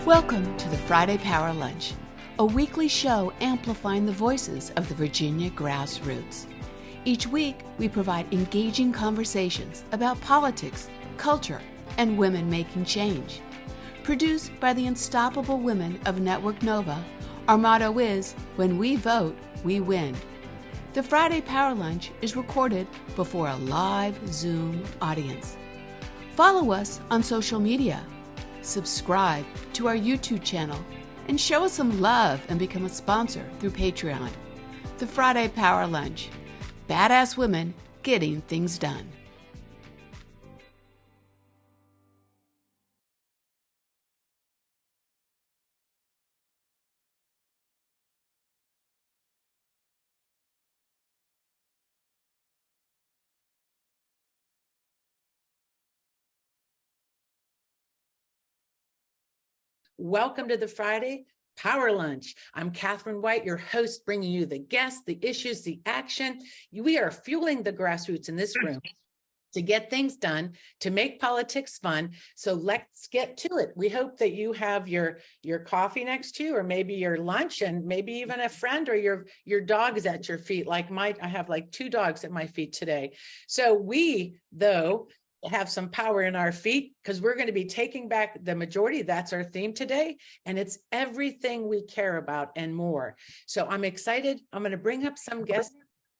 Welcome to the Friday Power Lunch, a weekly show amplifying the voices of the Virginia grassroots. Each week, we provide engaging conversations about politics, culture, and women making change. Produced by the unstoppable women of Network Nova, our motto is, when we vote, we win. The Friday Power Lunch is recorded before a live Zoom audience. Follow us on social media. Subscribe to our YouTube channel and show us some love and become a sponsor through Patreon. The Friday Power Lunch. Badass women getting things done. Welcome to the Friday Power Lunch. I'm Catherine White, your host, bringing you the guests, the issues, the action. We are fueling the grassroots in this room to get things done, to make politics fun. So let's get to it. We hope that you have your coffee next to you, or maybe your lunch, and maybe even a friend or your dog is at your feet. Like I have like 2 dogs at my feet today. So we, though, have some power in our feet because we're going to be taking back the majority. That's our theme today. And it's everything we care about and more. So I'm excited. I'm going to bring up some guests,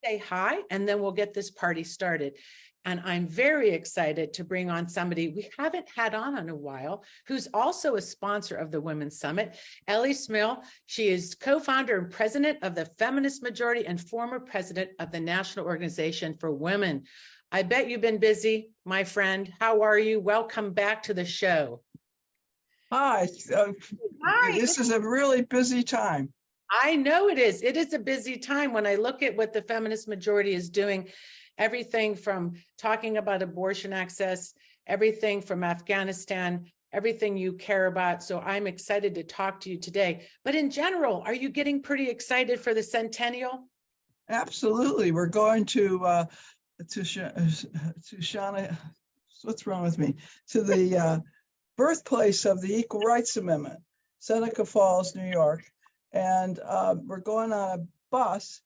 say hi, and then we'll get this party started. And I'm very excited to bring on somebody we haven't had on in a while, who's also a sponsor of the Women's Summit, Ellie Smeal. She is co-founder and president of the Feminist Majority and former president of the National Organization for Women. I bet you've been busy, my friend. How are you? Welcome back to the show. Hi. Hi. This is a really busy time. I know it is. It is a busy time when I look at what the Feminist Majority is doing, everything from talking about abortion access, everything from Afghanistan, everything you care about. So I'm excited to talk to you today. But in general, are you getting pretty excited for the centennial? Absolutely. We're going to Shauna, what's wrong with me? To the birthplace of the Equal Rights Amendment, Seneca Falls, New York. And we're going on a bus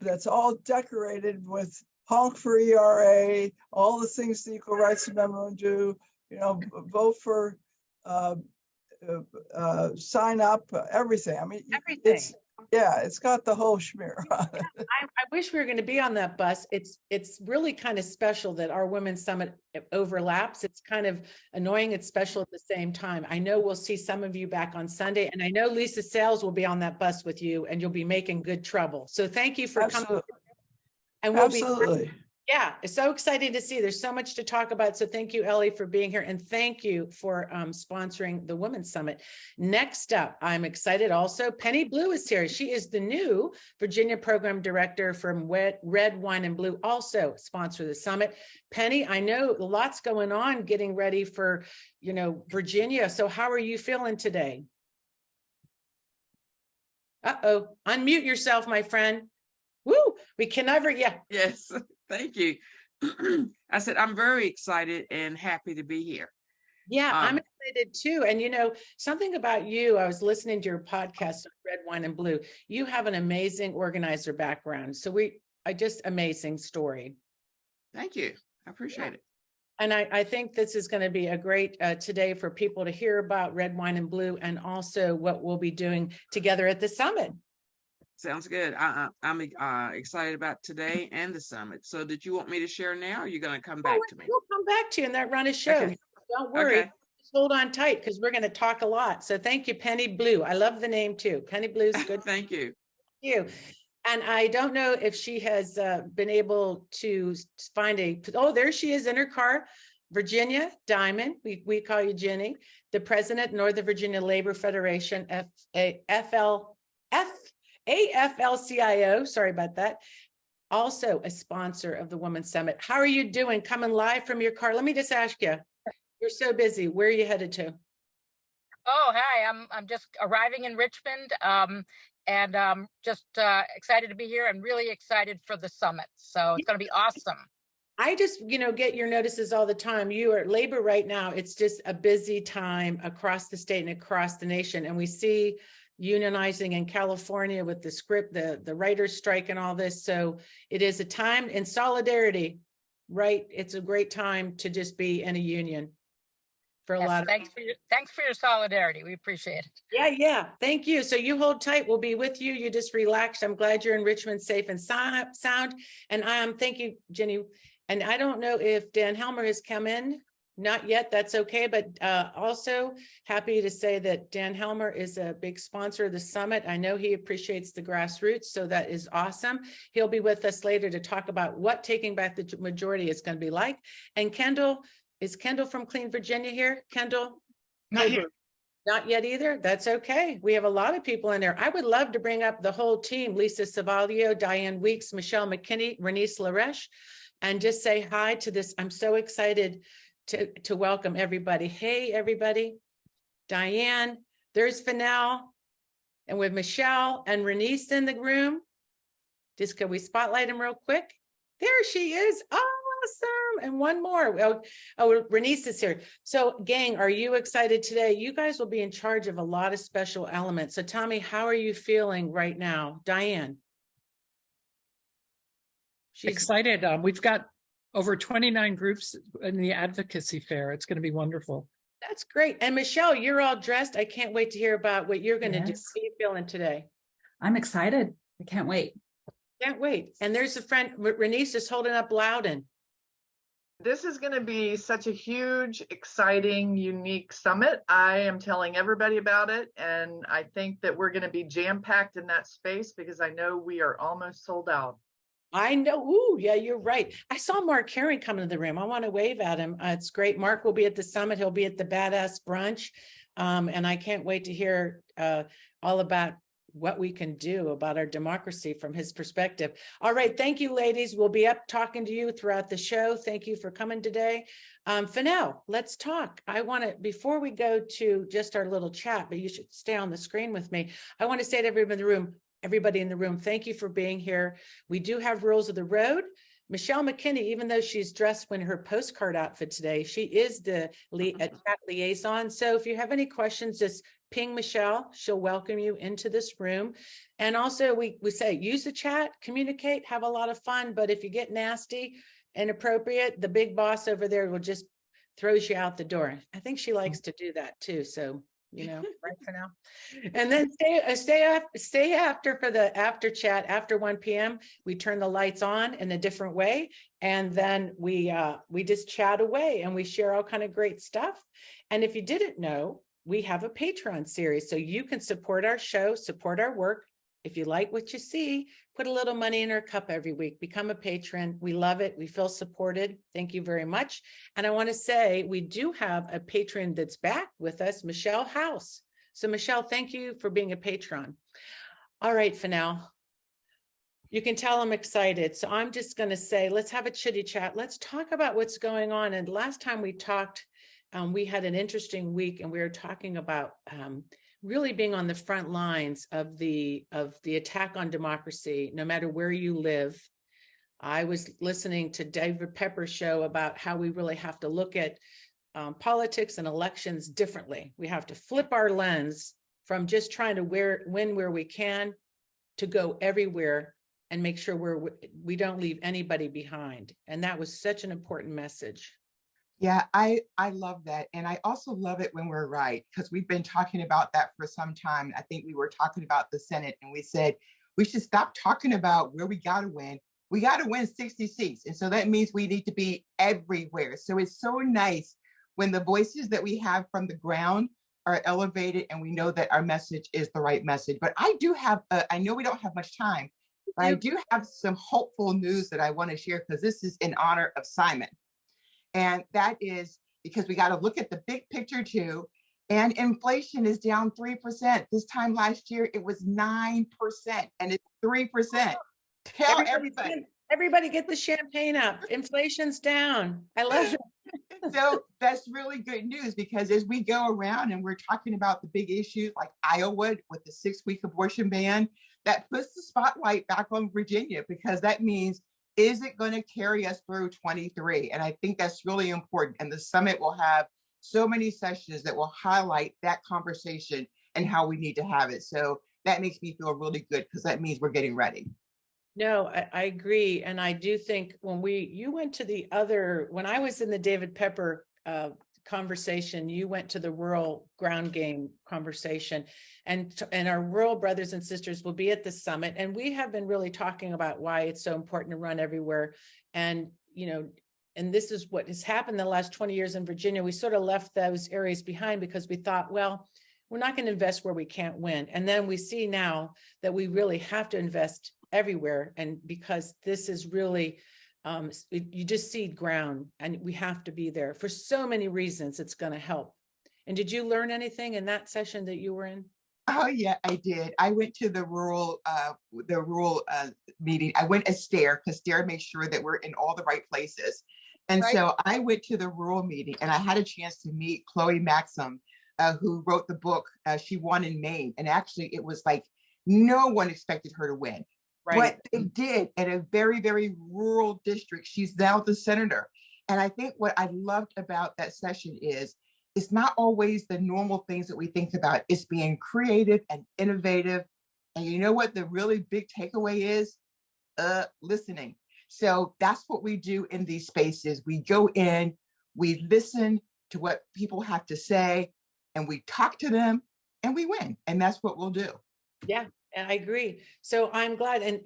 that's all decorated with honk for ERA, all the things the Equal Rights Amendment would do, vote for, sign up, everything. I mean, Everything. It's got the whole schmear on it. I wish we were going to be on that bus. It's really kind of special that our Women's Summit overlaps. It's kind of annoying. It's special at the same time. I know we'll see some of you back on Sunday, and I know Lisa Sales will be on that bus with you, and you'll be making good trouble. So thank you for coming. And we'll Absolutely. Yeah, it's so exciting to see. There's so much to talk about. So thank you, Ellie, for being here. And thank you for sponsoring the Women's Summit. Next up, I'm excited also. Penny Blue is here. She is the new Virginia Program Director from Red, Wine, and Blue, also sponsor the summit. Penny, I know lots going on getting ready for, Virginia. So how are you feeling today? Uh-oh, unmute yourself, my friend. Woo, we can never, Yes, thank you. I said, I'm very excited and happy to be here. Yeah, I'm excited too. And something about you, I was listening to your podcast, Red, Wine, and Blue. You have an amazing organizer background. So amazing story. Thank you. I appreciate it. And I think this is going to be a great today for people to hear about Red, Wine, and Blue, and also what we'll be doing together at the summit. Sounds good. I'm excited about today and the summit. So did you want me to share now, or are you going to come back to me? We'll come back to you in that run of show. Okay. Don't worry. Okay. Just hold on tight because we're going to talk a lot. So thank you, Penny Blue. I love the name too. Penny Blue's good. Thank you. Thank you. And I don't know if she has been able to find there she is in her car. Virginia Diamond, we call you Jenny, the president, Northern Virginia Labor Federation, AFL-CIO, sorry about that. Also a sponsor of the Women's Summit. How are you doing? Coming live from your car. Let me just ask you, you're so busy. Where are you headed to? Oh, hi, I'm just arriving in Richmond, and just excited to be here and really excited for the summit. So it's going to be awesome. I just, get your notices all the time. You are at labor right now. It's just a busy time across the state and across the nation. And we see unionizing in California with the writers' strike and all this. So it is a time in solidarity, right? It's a great time to just be in a union for a Yes, lot of. thanks for your solidarity. We appreciate it. Yeah. Thank you. So you hold tight. We'll be with you. You just relaxed. I'm glad you're in Richmond, safe and sound. And thank you, Jenny. And I don't know if Dan Helmer has come in. Not yet. That's okay. But also happy to say that Dan Helmer is a big sponsor of the summit. I know he appreciates the grassroots. So that is awesome. He'll be with us later to talk about what taking back the majority is going to be like. And Kendl, is Kendl from Clean Virginia here? Kendl? Not yet. Not yet either. That's okay. We have a lot of people in there. I would love to bring up the whole team, Lisa Savalio, Diane Weeks, Michelle McKinney, Renice Laresh, and just say hi to this. I'm so excited to welcome everybody. Hey, everybody. Diane, there's Fennell, and with Michelle and Renice in the room. Just can we spotlight them real quick? There she is. Awesome. And one more. Oh, Renice is here. So gang, are you excited today? You guys will be in charge of a lot of special elements. So Tommy, how are you feeling right now? Diane. She's excited. We've got over 29 groups in the advocacy fair. It's going to be wonderful. That's great. And Michelle, you're all dressed. I can't wait to hear about what you're going to do. How are you feeling today? I'm excited. I can't wait. Can't wait. And there's a friend, Renice is holding up Loudon. This is going to be such a huge, exciting, unique summit. I am telling everybody about it. And I think that we're going to be jam-packed in that space because I know we are almost sold out. I know. Ooh, yeah, you're right. I saw Mark Herring come into the room. I want to wave at him. It's great. Mark will be at the summit. He'll be at the Badass Brunch. And I can't wait to hear all about what we can do about our democracy from his perspective. All right. Thank you, ladies. We'll be up talking to you throughout the show. Thank you for coming today. Fennell, let's talk. I want to, before we go to just our little chat, but you should stay on the screen with me. I want to say to everybody in the room, thank you for being here. We do have rules of the road. Michelle McKinney, even though she's dressed in her postcard outfit today, she is the chat liaison. So if you have any questions, just ping Michelle. She'll welcome you into this room. And also we say, use the chat, communicate, have a lot of fun. But if you get nasty, inappropriate, the big boss over there will just throws you out the door. I think she likes to do that too. So, right for now. And then stay after for the after chat after 1 p.m. We turn the lights on in a different way. And then we just chat away and we share all kind of great stuff. And if you didn't know, we have a Patreon series. So you can support our show, support our work. If you like what you see, put a little money in our cup every week, become a patron. We love it. We feel supported. Thank you very much. And I want to say we do have a patron that's back with us, Michelle House. So Michelle, thank you for being a patron. All right, Fennell. You can tell I'm excited. So I'm just going to say, let's have a chitty chat. Let's talk about what's going on. And last time we talked, we had an interesting week and we were talking about really being on the front lines of the attack on democracy, no matter where you live. I was listening to David Pepper's show about how we really have to look at politics and elections differently. We have to flip our lens from just trying to win where we can to go everywhere and make sure we don't leave anybody behind. And that was such an important message. Yeah, I love that. And I also love it when we're right, because we've been talking about that for some time. I think we were talking about the Senate and we said, we should stop talking about where we got to win. We got to win 60 seats. And so that means we need to be everywhere. So it's so nice when the voices that we have from the ground are elevated and we know that our message is the right message. But I do have, I know we don't have much time, but I do have some hopeful news that I want to share because this is in honor of Simon. And that is because we got to look at the big picture too. And inflation is down 3%. This time last year, it was 9% and it's 3%. Tell everybody. Everybody get the champagne up. Inflation's down. I love it. So that's really good news because as we go around and we're talking about the big issues like Iowa with the 6-week abortion ban, that puts the spotlight back on Virginia because that means is it going to carry us through 23? And I think that's really important. And the summit will have so many sessions that will highlight that conversation and how we need to have it. So that makes me feel really good because that means we're getting ready. No, I agree. And I do think you went to the other, when I was in the David Pepper conversation, you went to the rural ground game conversation, and our rural brothers and sisters will be at the summit. And we have been really talking about why it's so important to run everywhere. And, and this is what has happened the last 20 years in Virginia. We sort of left those areas behind because we thought, well, we're not going to invest where we can't win. And then we see now that we really have to invest everywhere. And because this is really, you just seed ground, and we have to be there for so many reasons. It's going to help. And did you learn anything in that session that you were in? Oh yeah, I did. I went to the rural meeting. I went as STARE because STARE makes sure that we're in all the right places. And Right. So I went to the rural meeting, and I had a chance to meet Chloe Maxim, who wrote the book. She won in Maine, and actually it was like no one expected her to win. Right. But they did in a very, very rural district. She's now the senator. And I think what I loved about that session is it's not always the normal things that we think about. It's being creative and innovative. And you know what the really big takeaway is? Listening. So that's what we do in these spaces. We go in, we listen to what people have to say, and we talk to them, and we win. And that's what we'll do. Yeah, and I agree. So I'm glad. And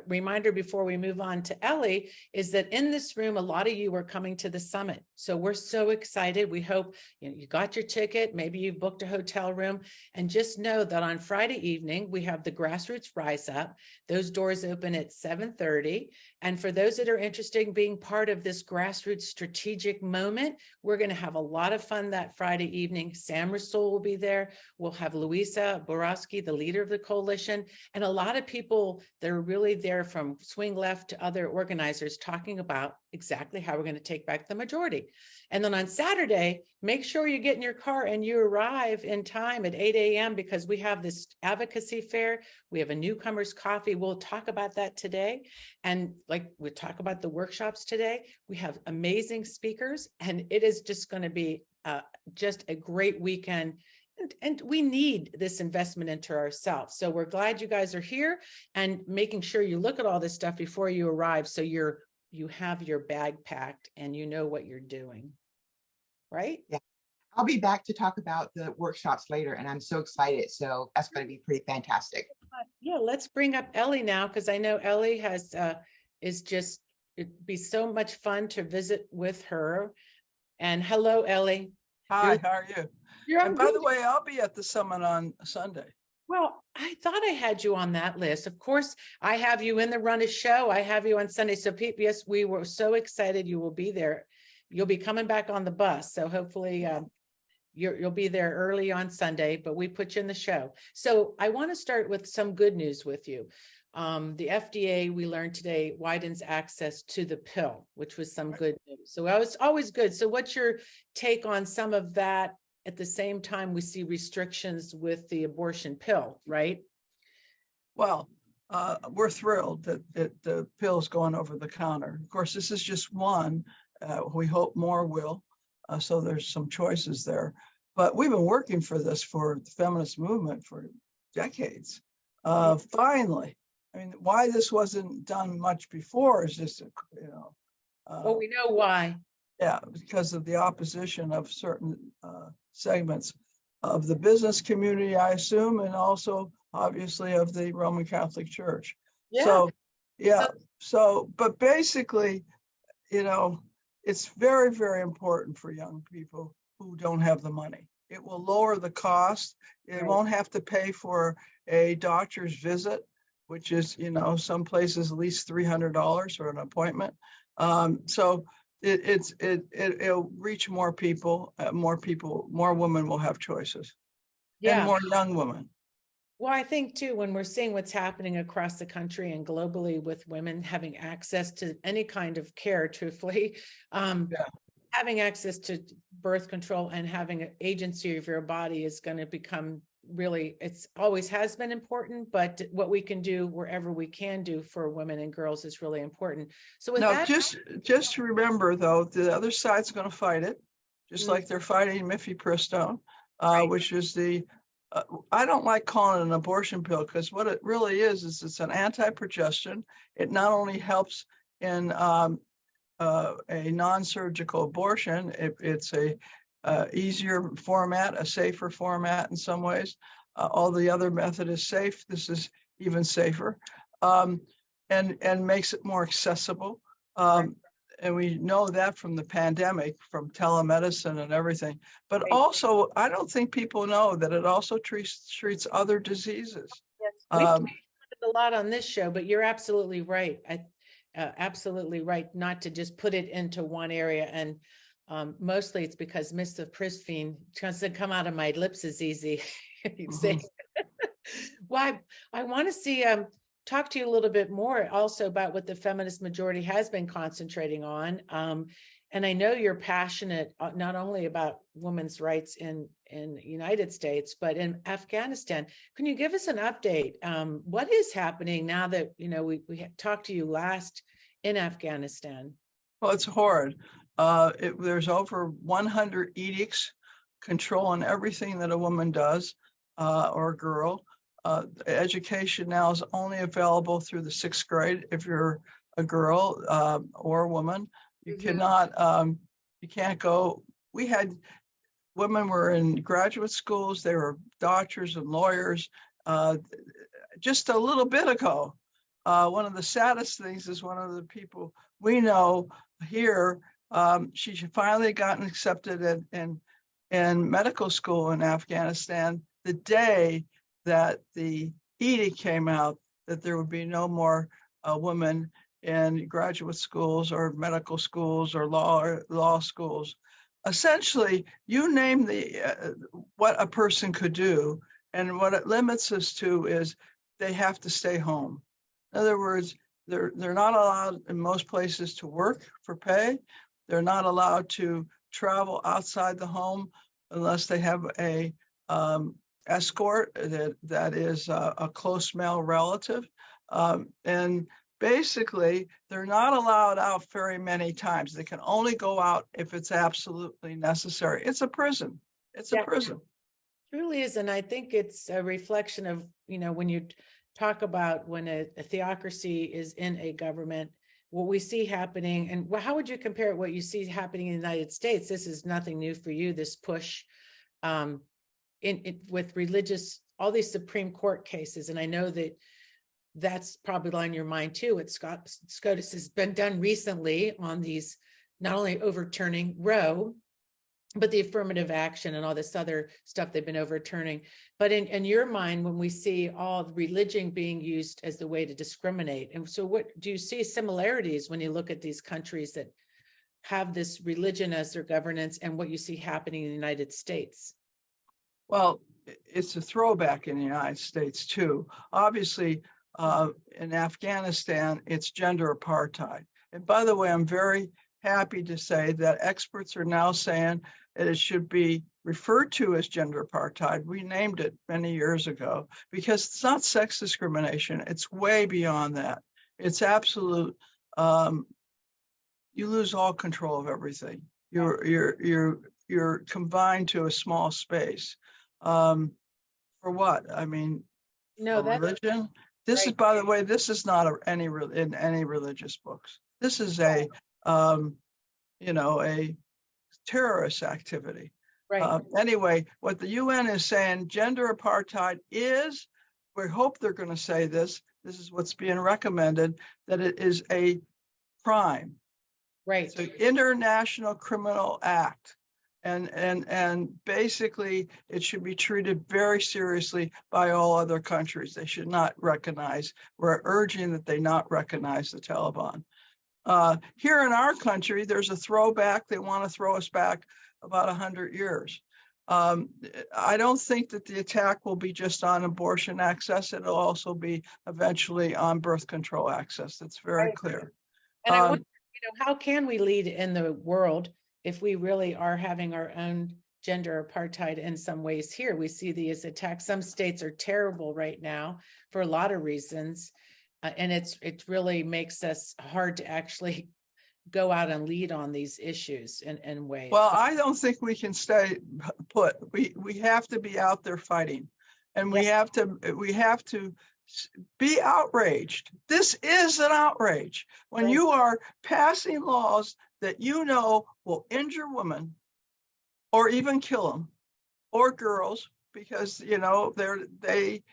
reminder before we move on to Ellie is that in this room, a lot of you are coming to the summit. So we're so excited. We hope you got your ticket. Maybe you've booked a hotel room, and just know that on Friday evening, we have the Grassroots Rise Up. Those doors open at 7:30. And for those that are interested in being part of this grassroots strategic moment, we're going to have a lot of fun that Friday evening. Sam Rasool will be there. We'll have Louisa Borowski, the leader of the coalition, and a lot of people that are really there from swing left to other organizers talking about exactly how we're going to take back the majority. And then on Saturday, make sure you get in your car and you arrive in time at 8 a.m. because we have this advocacy fair. We have a newcomers coffee. We'll talk about that today. And like we'll talk about the workshops today. We have amazing speakers, and it is just going to be just a great weekend. And we need this investment into ourselves. So we're glad you guys are here, and making sure you look at all this stuff before you arrive, so you have your bag packed and you know what you're doing, right? Yeah. I'll be back to talk about the workshops later, and I'm so excited. So that's going to be pretty fantastic. Yeah, let's bring up Ellie now, because I know Ellie it'd be so much fun to visit with her. And hello, Ellie. Hi, how are you? And by the good. way, I'll be at the summit on Sunday. Well, I thought I had you on that list. Of course, I have you in the Run a Show. I have you on Sunday. So, Pete, yes, we were so excited you will be there. You'll be coming back on the bus. So hopefully you'll be there early on Sunday, but we put you in the show. So I want to start with some good news with you. The FDA, we learned today, widens access to the pill, which was some good news. So that was always good. So what's your take on some of that? At the same time, we see restrictions with the abortion pill, right? Well, we're thrilled that the pill's going over the counter. Of course, this is just one. We hope more will. So there's some choices there. But we've been working for this, for the feminist movement, for decades. Finally, I mean, why this wasn't done much before is just, Well, we know why. Yeah, because of the opposition of certain segments of the business community, I assume, and also obviously of the Roman Catholic Church. Yeah. But basically, it's very, very important for young people who don't have the money. It will lower the cost. It won't have to pay for a doctor's visit, which is, some places at least $300 for an appointment. So it'll reach more people, more women will have choices, and more young women. Well, I think too, when we're seeing what's happening across the country and globally with women having access to any kind of care, truthfully, having access to birth control and having an agency of your body is going to become really, it's always has been important, but what we can do wherever we can do for women and girls is really important. So with Now, that, just remember though, the other side's going to fight it, just like they're fighting mifepristone, which is the, I don't like calling it an abortion pill, because what it really is it's an anti-progestin. It not only helps in a non-surgical abortion, it's a easier format, a safer format in some ways. All the other method is safe. This is even safer, and makes it more accessible. And we know that from the pandemic, from telemedicine and everything. But also, I don't think people know that it also treats other diseases. yes, we've talked a lot on this show, but you're absolutely right. Absolutely right, not to just put it into one area. And mostly it's because mifepristone doesn't come out of my lips as easy. You'd say. Well, I want to see talk to you a little bit more also about what the feminist majority has been concentrating on. And I know you're passionate not only about women's rights in the United States, but in Afghanistan. Can you give us an update? What is happening now that, we talked to you last in Afghanistan? Well, it's horrid. There's over 100 edicts controlling everything that a woman does or a girl. Education now is only available through the 6th grade if you're a girl or a woman. You cannot, you can't go. We had women were in graduate schools, they were doctors and lawyers just a little bit ago. One of the saddest things is one of the people we know here, she finally gotten accepted in medical school in Afghanistan the day that the edict came out that there would be no more women in graduate schools or medical schools or law schools. Essentially, you name what a person could do, and what it limits us to is they have to stay home. In other words, they're not allowed in most places to work for pay. They're not allowed to travel outside the home unless they have a escort that is a close male relative. And basically, they're not allowed out very many times. They can only go out if it's absolutely necessary. It's a prison. It's a prison. It truly is. And I think it's a reflection of, when you talk about when a theocracy is in a government, what we see happening, and how would you compare it, what you see happening in the United States? This is nothing new for you, this push with religious, all these Supreme Court cases. And I know that that's probably on your mind too. What SCOTUS has been done recently on these, not only overturning Roe, but the affirmative action and all this other stuff they've been overturning. But in your mind, when we see all the religion being used as the way to discriminate, and so what do you see similarities when you look at these countries that have this religion as their governance and what you see happening in the United States? Well, it's a throwback in the United States too. Obviously, in Afghanistan, it's gender apartheid. And by the way, I'm very happy to say that experts are now saying that it should be referred to as gender apartheid. We named it many years ago because it's not sex discrimination. It's way beyond that. It's absolute. You lose all control of everything. You're confined to a small space. For what? I mean, no, that's religion. This right. is, by the way, this is not in any religious books. This is a terrorist activity. Right. Anyway, what the UN is saying, gender apartheid is, we hope they're going to say this is what's being recommended, that it is a crime. Right. It's an international criminal act. And basically, it should be treated very seriously by all other countries. They should not recognize, we're urging that they not recognize the Taliban. Here in our country, there's a throwback. They want to throw us back about 100 years. I don't think that the attack will be just on abortion access. It'll also be eventually on birth control access. That's very clear. And I wonder, how can we lead in the world if we really are having our own gender apartheid in some ways here. We see these attacks. Some states are terrible right now for a lot of reasons. And it really makes us hard to actually go out and lead on these issues in ways. Well, I don't think we can stay put. We have to be out there fighting, and we have to be outraged. This is an outrage when you are passing laws that will injure women or even kill them, or girls, because they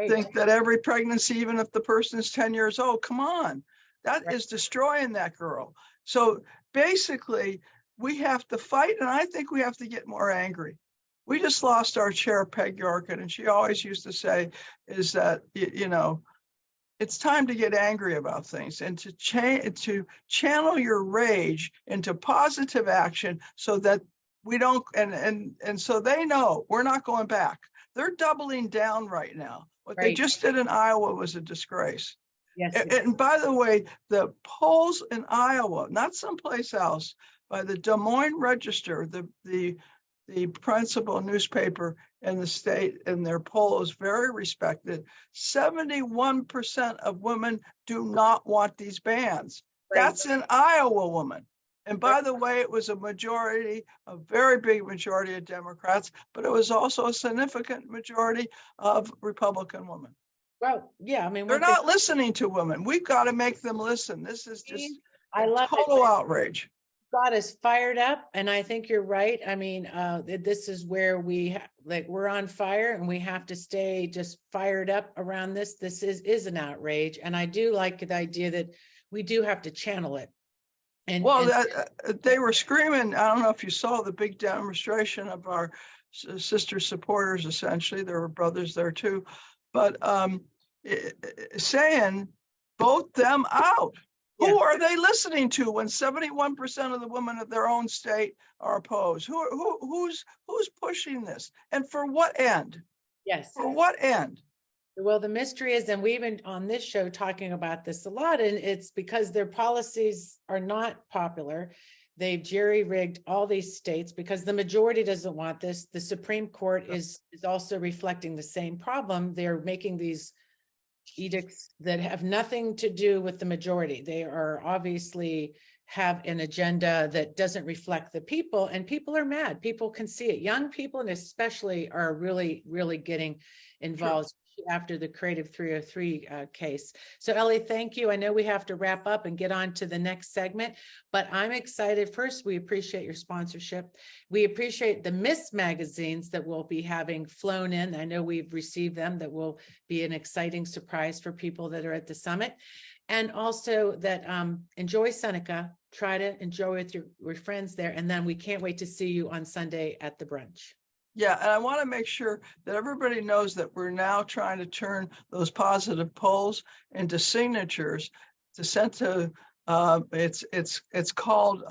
think that every pregnancy, even if the person is 10 years old, come on, that is destroying that girl. So basically, we have to fight, and I think we have to get more angry. We just lost our chair, Peg Yorkin, and she always used to say is that, it's time to get angry about things and to channel your rage into positive action so that we don't, and so they know we're not going back. They're doubling down right now. What they just did in Iowa was a disgrace. Yes. And by the way, the polls in Iowa, not someplace else, by the Des Moines Register, the principal newspaper in the state, and their poll is very respected. 71% of women do not want these bans. That's an Iowa woman. And by the way, it was a very big majority of Democrats, but it was also a significant majority of Republican women. Well, yeah, I mean, they're not listening to women. We've got to make them listen. This is just total outrage. Got us fired up, and I think you're right. I mean, this is where we're on fire, and we have to stay just fired up around this. This is an outrage, and I do like the idea that we do have to channel it. And they were screaming. I don't know if you saw the big demonstration of our sister supporters. Essentially, there were brothers there too, but saying vote them out. Who are they listening to when 71% of the women of their own state are opposed? Who's pushing this, and for what end? Yes. For what end? Well, the mystery is, and we've been on this show talking about this a lot, and it's because their policies are not popular. They've jerry-rigged all these states because the majority doesn't want this. The Supreme Court is also reflecting the same problem. They're making these edicts that have nothing to do with the majority. They are obviously have an agenda that doesn't reflect the people, and people are mad. People can see it. Young people, and especially, are really, really getting involved after the Creative 303 case. So Ellie, thank you. I know we have to wrap up and get on to the next segment, but I'm excited. First, we appreciate your sponsorship. We appreciate the Miss magazines that we'll be having flown in. I know we've received them. That will be an exciting surprise for people that are at the summit. And also that enjoy Seneca, try to enjoy with your friends there. And then we can't wait to see you on Sunday at the brunch. Yeah, and I want to make sure that everybody knows that we're now trying to turn those positive polls into signatures to send to it's called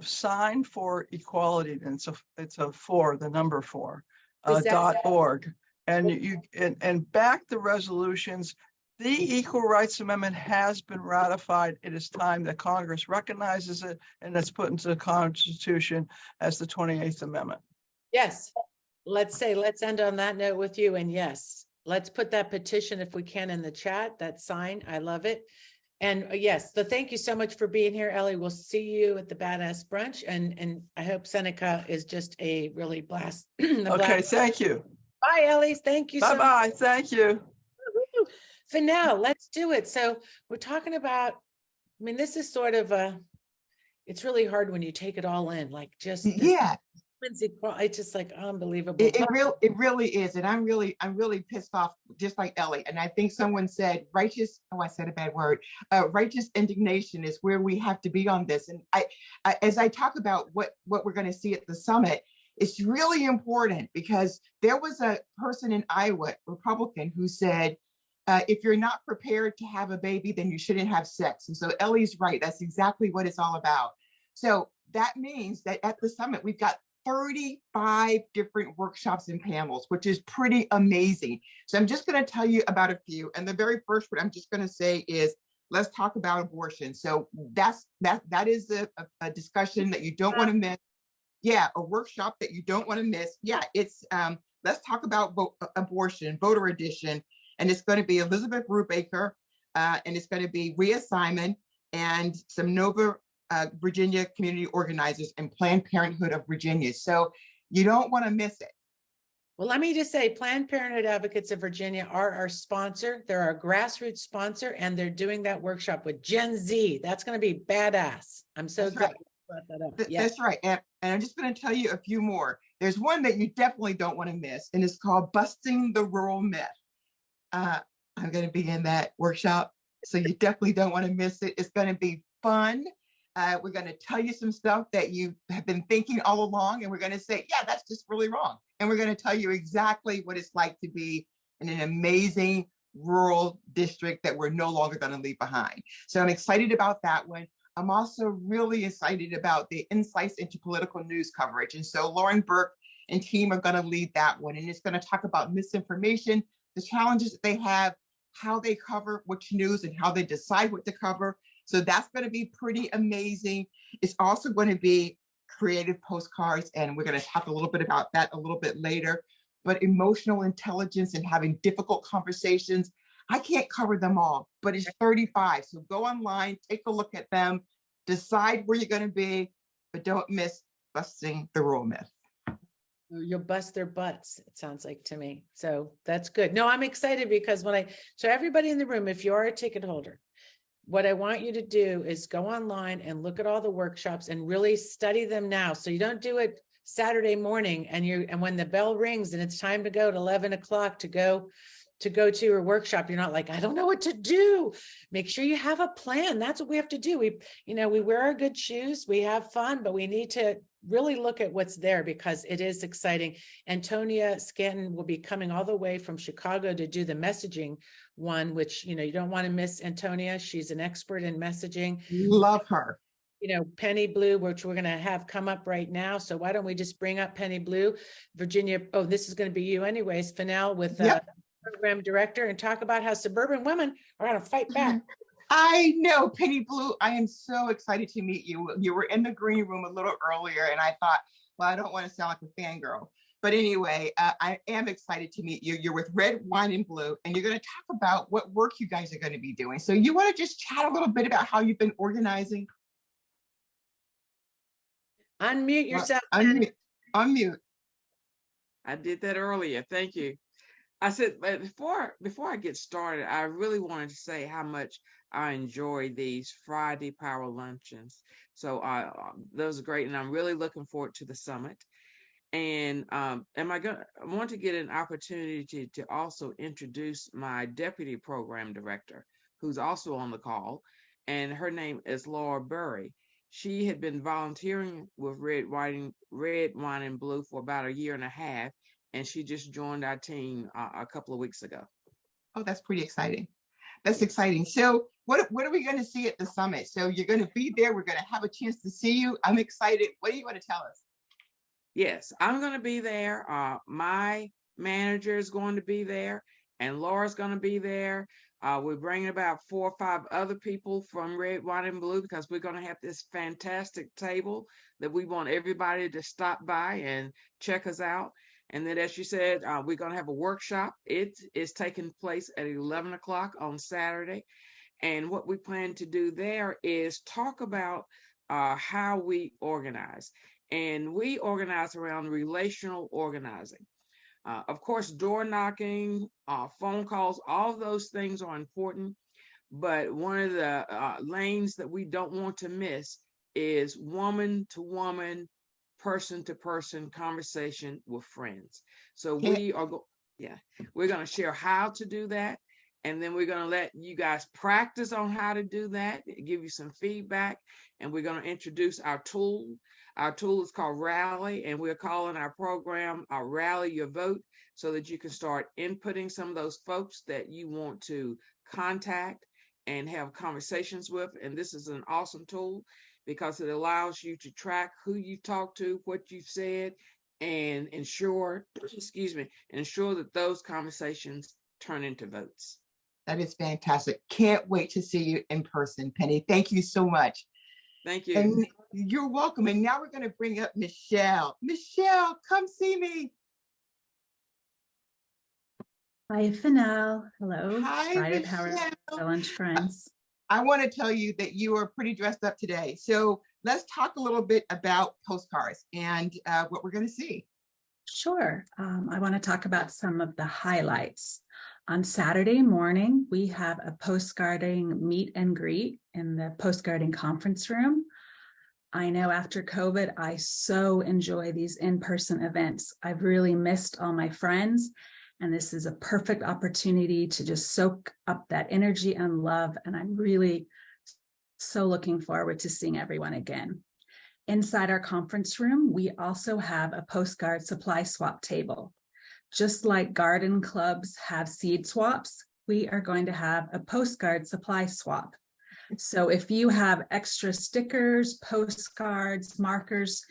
Sign for Equality, and it's a 4, the number 4 .org, and back the resolutions. The Equal Rights Amendment has been ratified. It is time that Congress recognizes it, and it's put into the Constitution as the 28th Amendment. Yes, let's end on that note with you. And yes, let's put that petition, if we can, in the chat, that sign. I love it. And yes, so thank you so much for being here, Ellie. We'll see you at the Badass Brunch. And I hope Seneca is just a really blast. Okay, thank you. Bye, Ellie. Thank you. Bye-bye. Thank you. For now, let's do it. So we're talking about, I mean, this is sort of it's really hard when you take it all in, like just it's just like unbelievable. It really is, and I'm really pissed off, just like Ellie. And I think someone said righteous. Oh, I said a bad word. Righteous indignation is where we have to be on this. And I as I talk about what we're going to see at the summit, it's really important because there was a person in Iowa, Republican, who said, if you're not prepared to have a baby, then you shouldn't have sex. And so Ellie's right. That's exactly what it's all about. So that means that at the summit, we've got 35 different workshops and panels, which is pretty amazing. So I'm just going to tell you about a few. And the very first one I'm just going to say is, let's talk about abortion. So that is a discussion that you don't want to miss. yeah, a workshop that you don't want to miss. Yeah, it's let's talk about abortion, voter edition, and it's going to be Elizabeth Brubaker, and it's going to be Rhea Simon and some Nova Virginia community organizers and Planned Parenthood of Virginia. So you don't want to miss it. Well, let me just say, Planned Parenthood Advocates of Virginia are our sponsor. They're our grassroots sponsor, and they're doing that workshop with Gen Z. That's going to be badass. I'm so That's glad right. you brought that up. Yeah. That's right. And I'm just going to tell you a few more. There's one that you definitely don't want to miss, and it's called Busting the Rural Myth. I'm going to be in that workshop, so you definitely don't want to miss it. It's going to be fun. We're going to tell you some stuff that you have been thinking all along, and we're going to say, yeah, that's just really wrong. And we're going to tell you exactly what it's like to be in an amazing rural district that we're no longer going to leave behind. So I'm excited about that one. I'm also really excited about the insights into political news coverage. And so Lauren Burke and team are going to lead that one. And it's going to talk about misinformation, the challenges that they have, how they cover which news and how they decide what to cover. So that's going to be pretty amazing. It's also going to be creative postcards, and we're going to talk a little bit about that a little bit later. But emotional intelligence and having difficult conversations, I can't cover them all, but it's 35. So go online, take a look at them, decide where you're going to be, but don't miss Busting the Rural Myth. You'll bust their butts, it sounds like to me. So that's good. No, I'm excited because so everybody in the room, if you are a ticket holder, what I want you to do is go online and look at all the workshops and really study them now. So you don't do it Saturday morning and when the bell rings and it's time to go at 11 o'clock to go to your workshop, you're not like, I don't know what to do. Make sure you have a plan. That's what we have to do. We wear our good shoes, we have fun, but we need to really look at what's there because it is exciting. Antonia Scanton will be coming all the way from Chicago to do the messaging one, which, you don't want to miss Antonia. She's an expert in messaging. Love her. Penny Blue, which we're going to have come up right now. So why don't we just bring up Penny Blue, Virginia? Oh, this is going to be you anyways, Fennell, with program director, and talk about how suburban women are going to fight back. I know, Penny Blue, I am so excited to meet you. You were in the green room a little earlier, and I thought, well, I don't want to sound like a fangirl. But anyway, I am excited to meet you. You're with Red, Wine, and Blue, and you're going to talk about what work you guys are going to be doing. So you want to just chat a little bit about how you've been organizing? Unmute yourself. Unmute. I did that earlier. Thank you. I said, but before I get started, I really wanted to say how much I enjoy these Friday power luncheons. So those are great, and I'm really looking forward to the summit. And I want to get an opportunity to also introduce my deputy program director, who's also on the call, and her name is Laura Burry. She had been volunteering with Red, Wine, and Blue for about a year and a half, and she just joined our team a couple of weeks ago. Oh, that's pretty exciting. That's exciting. So what are we going to see at the summit? So you're going to be there. We're going to have a chance to see you. I'm excited. What do you want to tell us? Yes, I'm going to be there. My manager is going to be there, and Laura's going to be there. We're bringing about 4 or 5 other people from Red, White, and Blue because we're going to have this fantastic table that we want everybody to stop by and check us out. And then, as you said, we're going to have a workshop. It is taking place at 11 o'clock on Saturday. And what we plan to do there is talk about how we organize. And we organize around relational organizing. Of course, door knocking, phone calls, all of those things are important. But one of the lanes that we don't want to miss is woman to woman, person to person conversation with friends. So we're going to share how to do that. And then we're going to let you guys practice on how to do that, give you some feedback. And we're going to introduce our tool. Our tool is called Rally, and we're calling our program Rally Your Vote so that you can start inputting some of those folks that you want to contact and have conversations with. And this is an awesome tool because it allows you to track who you talk to, what you said, and ensure that those conversations turn into votes. That is fantastic. Can't wait to see you in person, Penny. Thank you so much. Thank you. And you're welcome. And now we're going to bring up Michelle. Michelle, come see me. Hi, Fennell. Hello. Hi, Friday Power Michelle. Lunch friends. I want to tell you that you are pretty dressed up today. So let's talk a little bit about postcards and what we're going to see. Sure. I want to talk about some of the highlights. On Saturday morning, we have a postcarding meet and greet in the postcarding conference room. I know after COVID, I so enjoy these in-person events. I've really missed all my friends, and this is a perfect opportunity to just soak up that energy and love. And I'm really so looking forward to seeing everyone again. Inside our conference room, we also have a postcard supply swap table. Just like garden clubs have seed swaps, we are going to have a postcard supply swap. So if you have extra stickers, postcards, markers,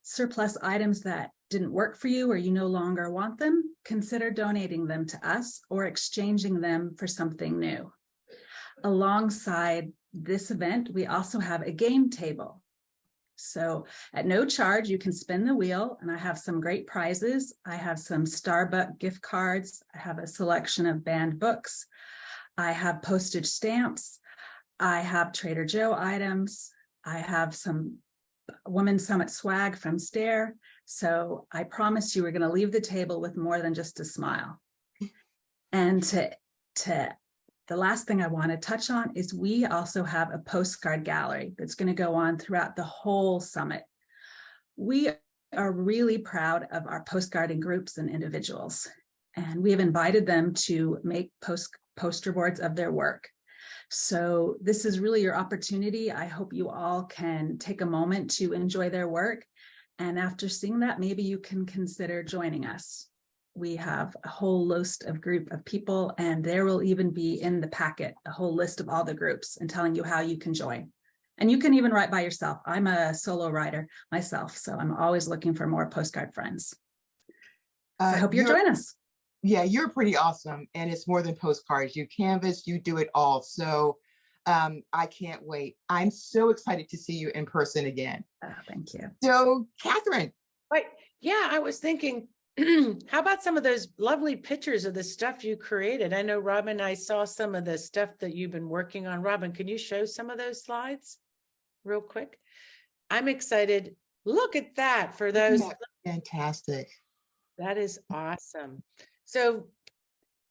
surplus items that didn't work for you or you no longer want them, consider donating them to us or exchanging them for something new. Alongside this event, we also have a game table. So at no charge, you can spin the wheel, and I have some great prizes. I have some Starbucks gift cards. I have a selection of banned books. I have postage stamps. I have Trader Joe items. I have some Women's Summit swag from Stare. So I promise you we're going to leave the table with more than just a smile. And the last thing I want to touch on is we also have a postcard gallery that's going to go on throughout the whole summit. We are really proud of our postcarding groups and individuals, and we have invited them to make poster boards of their work. So this is really your opportunity. I hope you all can take a moment to enjoy their work. And after seeing that, maybe you can consider joining us. We have a whole list of group of people, and there will even be in the packet a whole list of all the groups and telling you how you can join. And you can even write by yourself. I'm a solo writer myself, so I'm always looking for more postcard friends. So I hope you'll join us. Yeah, you're pretty awesome. And it's more than postcards. You canvas, you do it all. So I can't wait. I'm so excited to see you in person again. Thank you. So, Catherine. Right. Yeah, I was thinking, how about some of those lovely pictures of the stuff you created? I know, Robin, I saw some of the stuff that you've been working on. Robin, can you show some of those slides real quick? I'm excited. Look at that for those. Fantastic. That is awesome. So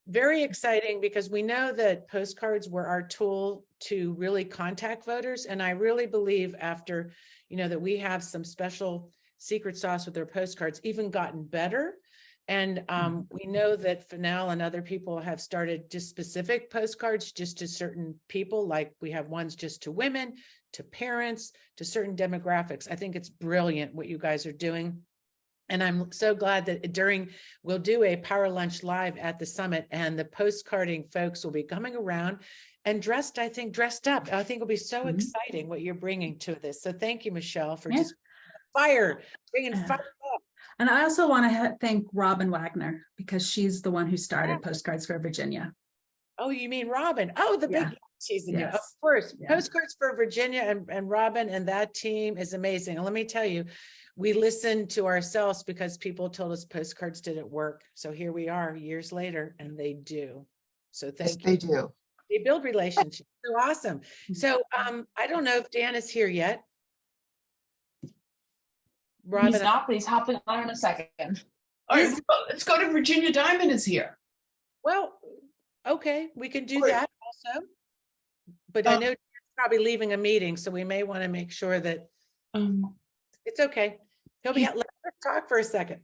very exciting, because we know that postcards were our tool to really contact voters. And I really believe after, that we have some special secret sauce with their postcards, even gotten better. And we know that Fennell and other people have started just specific postcards just to certain people, like we have ones just to women, to parents, to certain demographics. I think it's brilliant what you guys are doing. And I'm so glad that we'll do a Power Lunch Live at the summit, and the postcarding folks will be coming around and dressed up. I think it'll be so exciting what you're bringing to this. So thank you, Michelle, for just bringing fire up. And I also want to thank Robin Wagner, because she's the one who started Postcards for Virginia. Oh, you mean Robin? Oh, the big she's in yes. Of course. Yeah. Postcards for Virginia and Robin and that team is amazing. And let me tell you, we listened to ourselves because people told us postcards didn't work. So here we are years later, and they do. So thank you. They do. They build relationships. So awesome. So I don't know if Dan is here yet. Robin, he's not, but he's hopping on in a second. All right, let's go to Virginia Diamond is here. Well, okay, we can do that also. But I know he's probably leaving a meeting, so we may want to make sure that it's okay. He'll be. Let's talk for a second.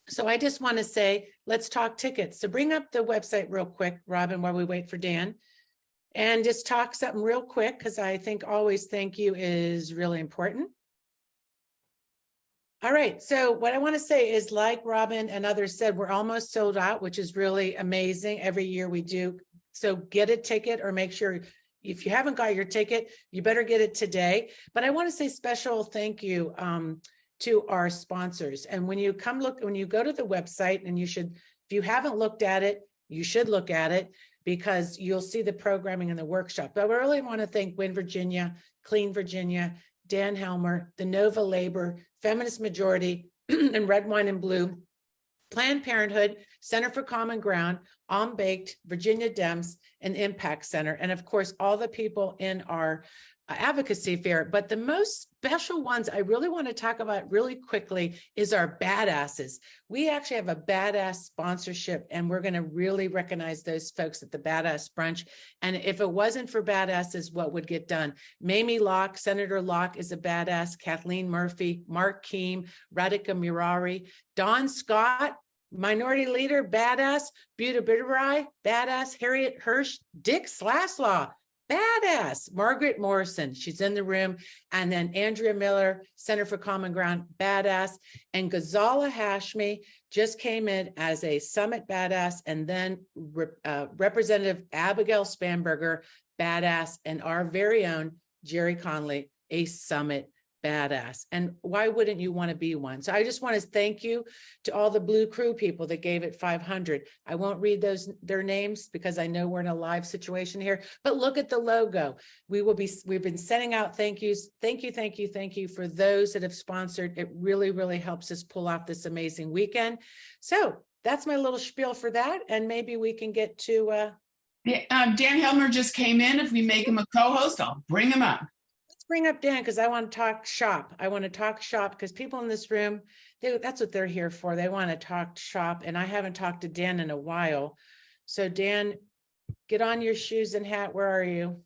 So I just want to say, let's talk tickets. So bring up the website real quick, Robin, while we wait for Dan, and just talk something real quick, because I think always thank you is really important. All right. So what I want to say is, like Robin and others said, we're almost sold out, which is really amazing. Every year we do. So get a ticket, or make sure if you haven't got your ticket, you better get it today. But I want to say special thank you to our sponsors. And when you go to the website, and if you haven't looked at it, you should look at it, because you'll see the programming in the workshop. But I really want to thank Win Virginia, Clean Virginia, Dan Helmer, the Nova Labor, Feminist Majority, and Red, Wine, and Blue, Planned Parenthood, Center for Common Ground, On Baked, Virginia Dems, and Impact Center, and of course, all the people in our advocacy fair. But the most special ones I really want to talk about really quickly is our badasses. We actually have a badass sponsorship, and we're going to really recognize those folks at the Badass Brunch. And if it wasn't for badasses, what would get done? Mamie Locke, Senator Locke is a badass, Kathleen Murphy, Mark Keem, Radhika Murari, Don Scott, Minority Leader, badass, Buta Biderai, badass, Harriet Hirsch, Dick Slaslaw, badass, Margaret Morrison, she's in the room, and then Andrea Miller, Center for Common Ground, badass, and Ghazala Hashmi just came in as a summit badass, and then Representative Abigail Spanberger, badass, and our very own Jerry Conley, a summit badass. And why wouldn't you want to be one? So I just want to thank you to all the Blue Crew people that gave it 500. I won't read their names because I know we're in a live situation here, but look at the logo. We've been sending out thank yous. Thank you for those that have sponsored. It really, really helps us pull off this amazing weekend. So that's my little spiel for that. And maybe we can get to Dan Helmer just came in. If we make him a co-host, I'll bring him up. bring up Dan because I want to talk shop. I want to talk shop because people in this room, that's what they're here for. They want to talk shop, and I haven't talked to Dan in a while. So Dan, get on your shoes and hat. Where are you?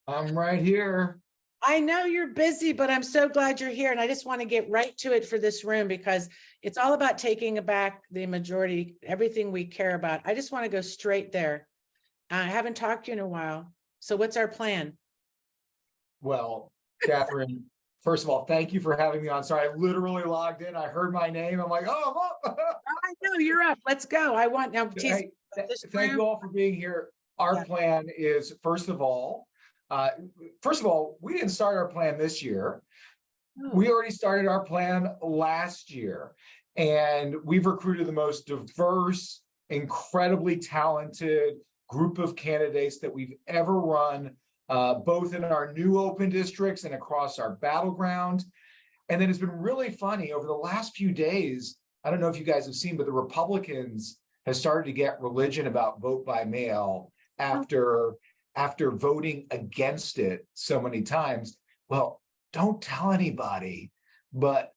I'm right here. I know you're busy, but I'm so glad you're here. And I just want to get right to it for this room because it's all about taking back the majority, everything we care about. I just want to go straight there. I haven't talked to you in a while. So what's our plan? Well, Catherine, first of all, thank you for having me on. Sorry, I literally logged in. I heard my name. I'm like, oh, I'm up. I know you're up. Let's go. I want now. Hey, thank you all for being here. Our plan is, first of all, we didn't start our plan this year. We already started our plan last year, and we've recruited the most diverse, incredibly talented group of candidates that we've ever run, both in our new open districts and across our battleground. And then it's been really funny over the last few days. I don't know if you guys have seen, but the Republicans have started to get religion about vote by mail after voting against it so many times. Well, don't tell anybody, but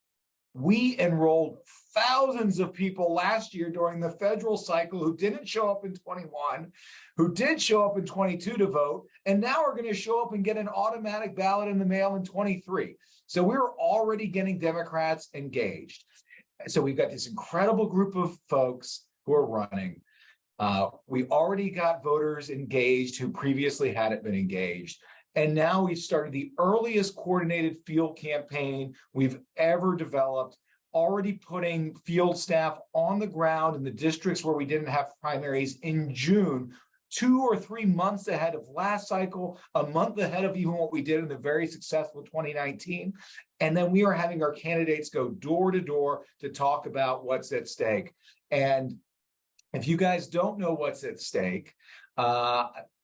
we enrolled thousands of people last year during the federal cycle who didn't show up in 21, who did show up in 22 to vote, and now are going to show up and get an automatic ballot in the mail in 23. So we're already getting Democrats engaged. So we've got this incredible group of folks who are running. We already got voters engaged who previously hadn't been engaged. And now we've started the earliest coordinated field campaign we've ever developed, already putting field staff on the ground in the districts where we didn't have primaries in June, 2 or 3 months ahead of last cycle, a month ahead of even what we did in the very successful 2019. And then we are having our candidates go door to door to talk about what's at stake. And if you guys don't know what's at stake,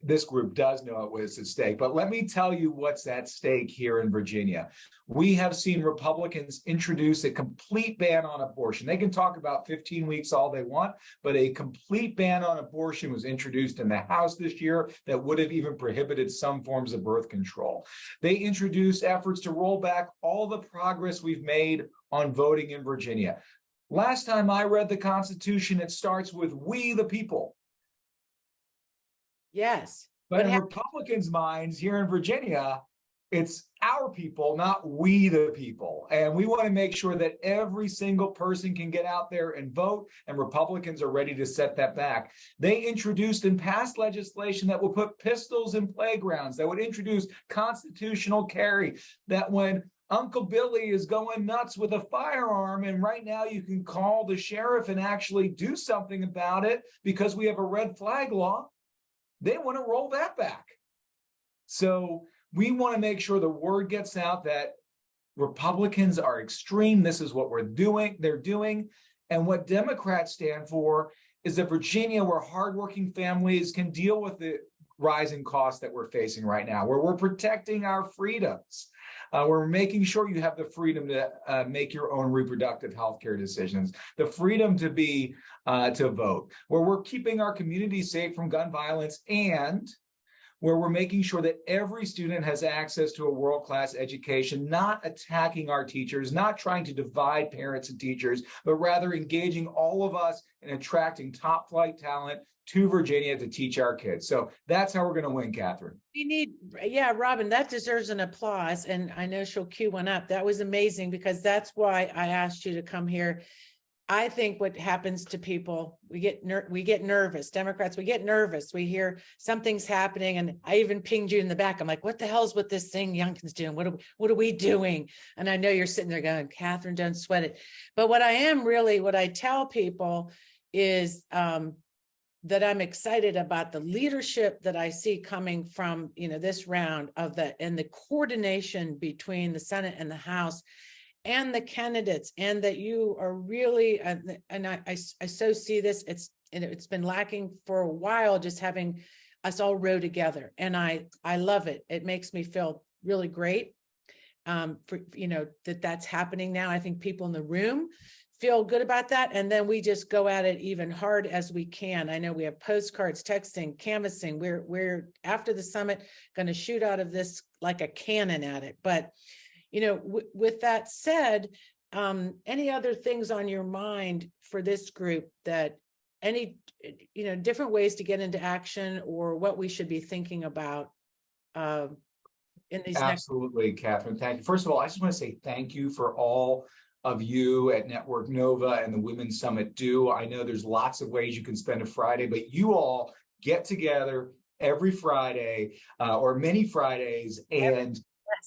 this group does know what's at stake, but let me tell you what's at stake here in Virginia. We have seen Republicans introduce a complete ban on abortion. They can talk about 15 weeks all they want, but a complete ban on abortion was introduced in the House this year that would have even prohibited some forms of birth control. They introduced efforts to roll back all the progress we've made on voting in Virginia. Last time I read the Constitution, it starts with "we the people." Yes. But in Republicans' minds here in Virginia, it's our people, not we the people. And we want to make sure that every single person can get out there and vote, and Republicans are ready to set that back. They introduced and passed legislation that will put pistols in playgrounds, that would introduce constitutional carry, that when Uncle Billy is going nuts with a firearm, and right now you can call the sheriff and actually do something about it because we have a red flag law. They want to roll that back. So we want to make sure the word gets out that Republicans are extreme. This is what they're doing. And what Democrats stand for is a Virginia where hardworking families can deal with the rising costs that we're facing right now, where we're protecting our freedoms. We're making sure you have the freedom to make your own reproductive health care decisions, the freedom to be to vote, where we're keeping our community safe from gun violence, and where we're making sure that every student has access to a world-class education, not attacking our teachers, not trying to divide parents and teachers, but rather engaging all of us in attracting top flight talent to Virginia to teach our kids. So that's how we're going to win, Catherine. We need, yeah, Robin, that deserves an applause. And I know she'll cue one up. That was amazing, because that's why I asked you to come here. I think what happens to people, we get nervous. Democrats, we get nervous. We hear something's happening, and I even pinged you in the back. I'm like, what the hell's with this thing Youngkin's doing? What are we doing? And I know you're sitting there going, Catherine, don't sweat it. But what I tell people is that I'm excited about the leadership that I see coming from, this round of and the coordination between the Senate and the House and the candidates, and that you are really, and I so see this, it's been lacking for a while, just having us all row together. And I love it. It makes me feel really great that's happening now. I think people in the room feel good about that. And then we just go at it even hard as we can. I know we have postcards, texting, canvassing. We're after the summit going to shoot out of this like a cannon at it. But with that said, any other things on your mind for this group, that any, different ways to get into action, or what we should be thinking about in these Absolutely, Catherine. Thank you. First of all, I just want to say thank you for all of you at Network Nova and the Women's Summit do. I know there's lots of ways you can spend a Friday, but you all get together every Friday or many Fridays and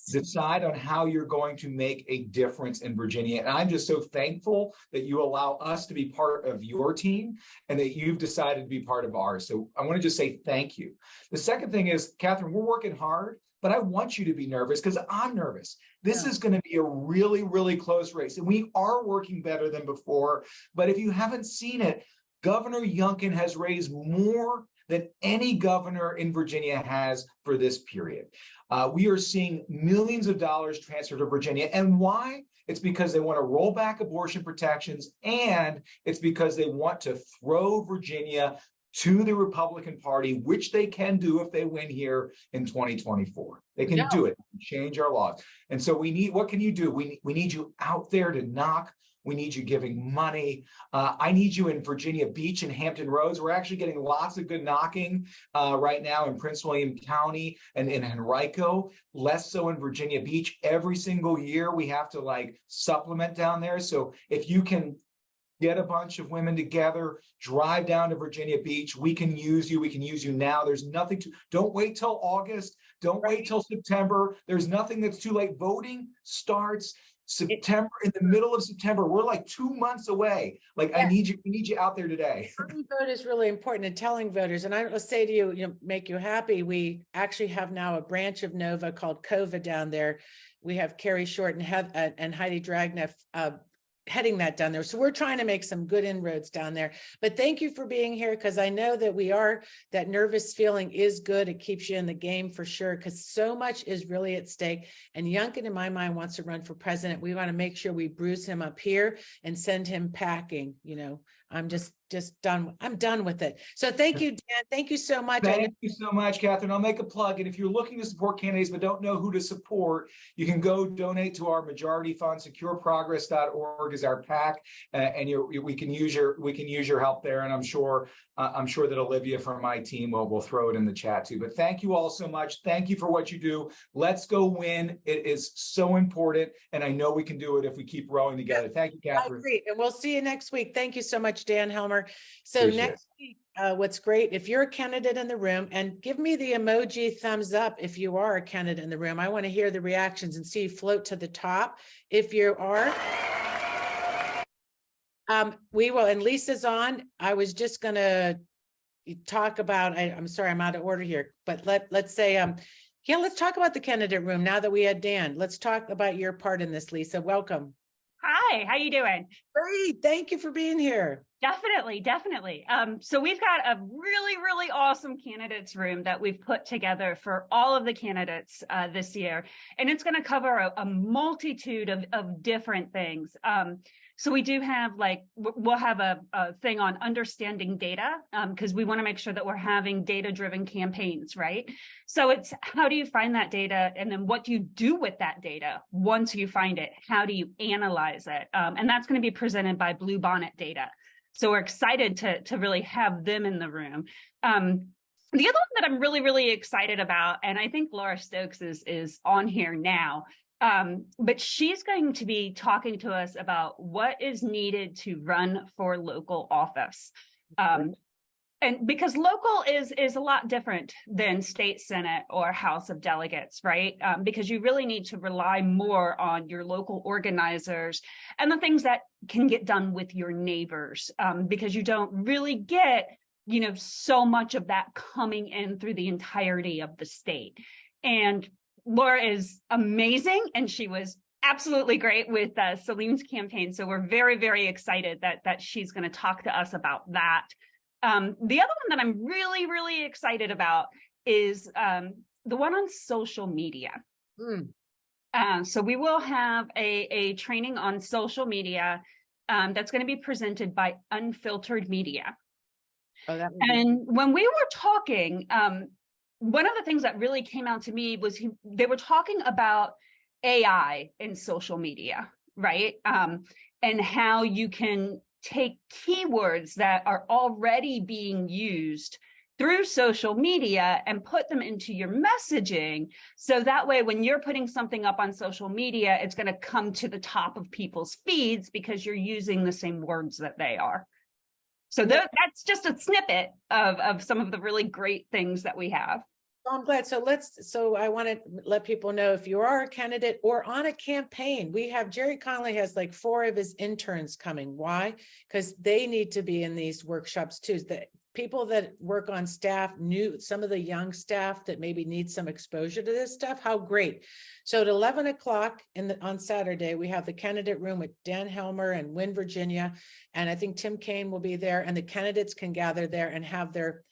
decide on how you're going to make a difference in Virginia. And I'm just so thankful that you allow us to be part of your team and that you've decided to be part of ours. So I want to just say thank you. The second thing is, Catherine, we're working hard, but I want you to be nervous because I'm nervous. This is going to be a really, really close race. And we are working better than before. But if you haven't seen it, Governor Youngkin has raised more than any governor in Virginia has for this period. We are seeing millions of dollars transferred to Virginia. And why? It's because they want to roll back abortion protections, and it's because they want to throw Virginia to the Republican Party, which they can do if they win here in 2024. They can do it, change our laws. And so what can you do? We need you out there to knock. We need you giving money. I need you in Virginia Beach and Hampton Roads. We're actually getting lots of good knocking right now in Prince William County and in Henrico, less so in Virginia Beach. Every single year we have to supplement down there. So if you can get a bunch of women together, drive down to Virginia Beach, we can use you. We can use you now. There's nothing don't wait till August. Don't wait till September. There's nothing that's too late. Voting starts September, in the middle of September. We're like 2 months away. I need you. We need you out there today. Early vote is really important, and telling voters. And I will say to you, make you happy. We actually have now a branch of Nova called Kobbervig down there. We have Carrie Short and Heidi Dragneff heading that down there. So we're trying to make some good inroads down there. But thank you for being here, because I know that that nervous feeling is good. It keeps you in the game for sure, because so much is really at stake. And Youngkin, in my mind, wants to run for president. We want to make sure we bruise him up here and send him packing. I'm just done. I'm done with it. So thank you, Dan. Thank you so much. Thank you so much, Catherine. I'll make a plug. And if you're looking to support candidates but don't know who to support, you can go donate to our majority fund. SecureProgress.org is our PAC, and we can use your help there. And I'm sure that Olivia from my team will throw it in the chat too. But thank you all so much. Thank you for what you do. Let's go win. It is so important, and I know we can do it if we keep rowing together. Thank you, Catherine. I agree. And we'll see you next week. Thank you so much, Dan Helmer. So next week, what's great, if you're a candidate in the room, and give me the emoji thumbs up if you are a candidate in the room. I want to hear the reactions and see you float to the top if you are. We will, and Lisa's on. I was just going to talk about, I'm sorry, I'm out of order here, but let's say, let's talk about the candidate room now that we had Dan. Let's talk about your part in this, Lisa. Welcome. Hi, how you doing? Great. Thank you for being here. Definitely. So we've got a really, really awesome candidates room that we've put together for all of the candidates this year. And it's going to cover a multitude of different things. So we do have we'll have a thing on understanding data because we want to make sure that we're having data-driven campaigns, right? So it's how do you find that data, and then what do you do with that data once you find it? How do you analyze it? And that's going to be presented by Blue Bonnet Data. So we're excited to really have them in the room. The other one that I'm really, really excited about, and I think Laura Stokes is on here now, but she's going to be talking to us about what is needed to run for local office. And because local is a lot different than state senate or House of Delegates, right? Because you really need to rely more on your local organizers and the things that can get done with your neighbors, because you don't really get, so much of that coming in through the entirety of the state. And Laura is amazing, and she was absolutely great with Salim's campaign. So we're very, very excited that she's going to talk to us about that. The other one that I'm really, really excited about is the one on social media. So we will have a training on social media that's going to be presented by Unfiltered Media. And when we were talking, one of the things that really came out to me was they were talking about AI in social media, right? And how you can take keywords that are already being used through social media and put them into your messaging. So that way, when you're putting something up on social media, it's going to come to the top of people's feeds because you're using the same words that they are. So that's just a snippet of some of the really great things that we have. I'm glad. So I want to let people know, if you are a candidate or on a campaign, Jerry Connolly has like 4 of his interns coming. Why? Because they need to be in these workshops too. The people that work on staff knew some of the young staff that maybe need some exposure to this stuff. How great. So at 11 o'clock on Saturday, we have the candidate room with Dan Helmer and Wynn, Virginia. And I think Tim Kaine will be there, and the candidates can gather there and have their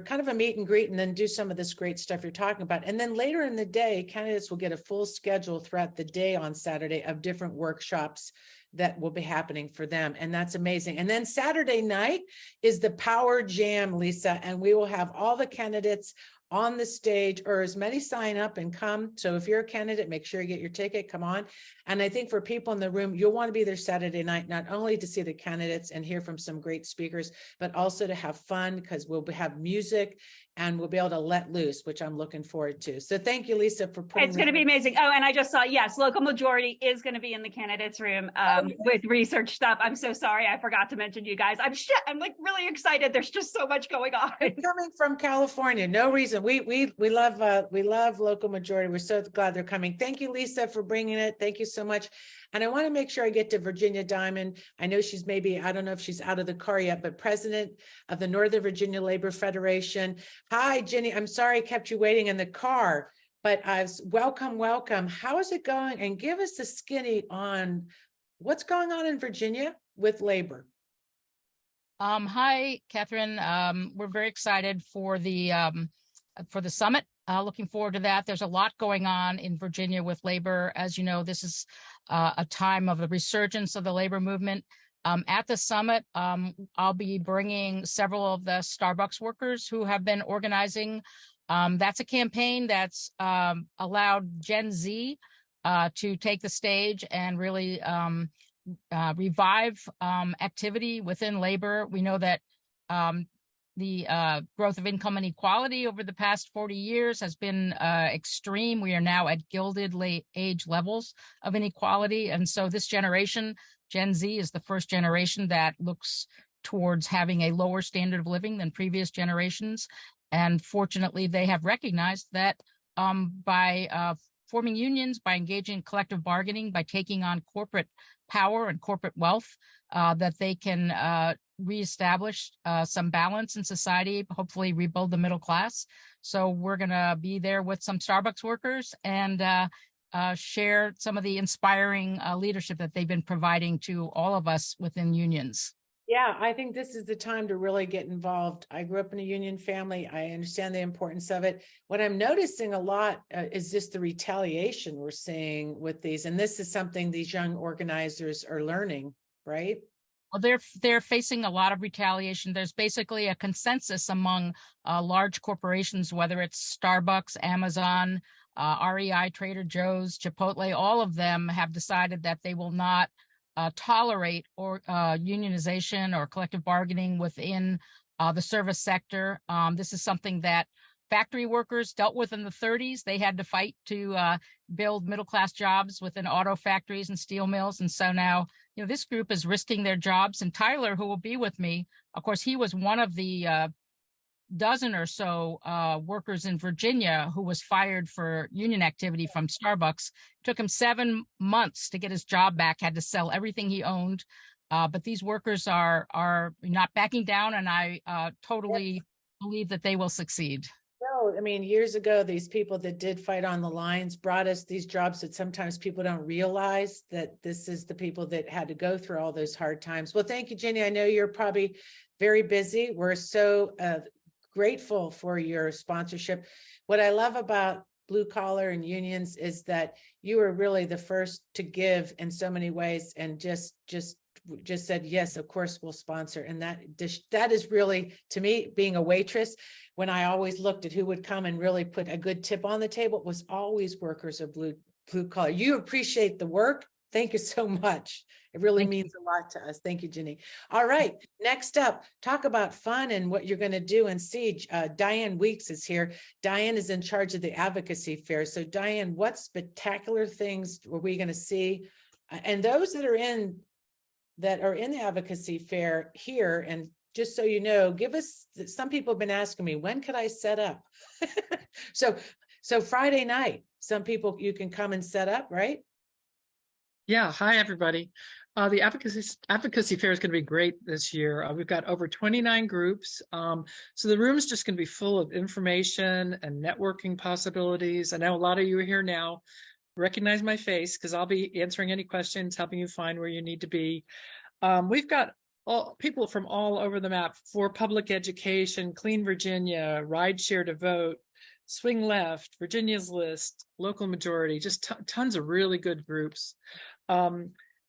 kind of a meet and greet, and then do some of this great stuff you're talking about. And then later in the day, candidates will get a full schedule throughout the day on Saturday of different workshops that will be happening for them. And that's amazing. And then Saturday night is the Power Jam, Lisa, and we will have all the candidates on the stage, or as many sign up and come. So if you're a candidate, make sure you get your ticket, come on. And I think for people in the room, you'll want to be there Saturday night, not only to see the candidates and hear from some great speakers, but also to have fun, because we'll have music and we'll be able to let loose, which I'm looking forward to. So thank you, Lisa, for putting It's going to be amazing. Oh, and I just saw, yes, Local Majority is going to be in the candidates room with research stuff. I'm so sorry. I forgot to mention you guys. I'm like really excited. There's just so much going on. Coming from California, no reason. We love Local Majority. We're so glad they're coming. Thank you, Lisa, for bringing it. Thank you so much. And I want to make sure I get to Virginia Diamond. I know she's I don't know if she's out of the car yet, but president of the Northern Virginia Labor Federation. Hi, Jenny. I'm sorry I kept you waiting in the car, but welcome. How is it going? And give us a skinny on what's going on in Virginia with labor. Hi, Catherine. We're very excited for the summit. Looking forward to that. There's a lot going on in Virginia with labor. As you know, this is a time of the resurgence of the labor movement. At the summit, I'll be bringing several of the Starbucks workers who have been organizing. That's a campaign that's allowed Gen Z to take the stage and really revive activity within labor. We know that the growth of income inequality over the past 40 years has been extreme. We are now at gilded age levels of inequality. And so this generation, Gen Z, is the first generation that looks towards having a lower standard of living than previous generations. And fortunately, they have recognized that by forming unions, by engaging in collective bargaining, by taking on corporate power and corporate wealth, that they can reestablish some balance in society, hopefully rebuild the middle class. So we're going to be there with some Starbucks workers and share some of the inspiring leadership that they've been providing to all of us within unions. Yeah, I think this is the time to really get involved. I grew up in a union family. I understand the importance of it. What I'm noticing a lot is just the retaliation we're seeing with these. And this is something these young organizers are learning, right? Well, they're facing a lot of retaliation. There's basically a consensus among large corporations, whether it's Starbucks, Amazon, REI, Trader Joe's, Chipotle, all of them have decided that they will not tolerate or unionization or collective bargaining within the service sector. This is something that factory workers dealt with in the 30s. They had to fight to build middle-class jobs within auto factories and steel mills. And so now, this group is risking their jobs. And Tyler, who will be with me, of course, he was one of the dozen or so workers in Virginia who was fired for union activity from Starbucks. It took him 7 months to get his job back, had to sell everything he owned. But these workers are not backing down, and I totally believe that they will succeed. No, I mean, years ago, these people that did fight on the lines brought us these jobs that sometimes people don't realize that this is the people that had to go through all those hard times. Well, thank you, Jenny. I know you're probably very busy. We're so grateful for your sponsorship. What I love about blue collar and unions is that you were really the first to give in so many ways, and just said, yes, of course we'll sponsor. And that is really, to me, being a waitress, when I always looked at who would come and really put a good tip on the table, it was always workers of blue collar. You appreciate the work. Thank you so much. It really means a lot to us. Thank you, Jenny. All right, next up, talk about fun and what you're going to do in Siege. Diane Weeks is here. Diane is in charge of the advocacy fair. So Diane, what spectacular things are we going to see? And those that are in the advocacy fair here, and just so you know, give us, some people have been asking me, when could I set up? So Friday night, some people, you can come and set up, right? Yeah. Hi, everybody. The advocacy fair is going to be great this year. We've got over 29 groups. So the room is just going to be full of information and networking possibilities. I know a lot of you are here now. Recognize my face because I'll be answering any questions, helping you find where you need to be. We've got people from all over the map for public education, Clean Virginia, Ride Share to Vote, Swing Left, Virginia's List, Local Majority, just tons of really good groups.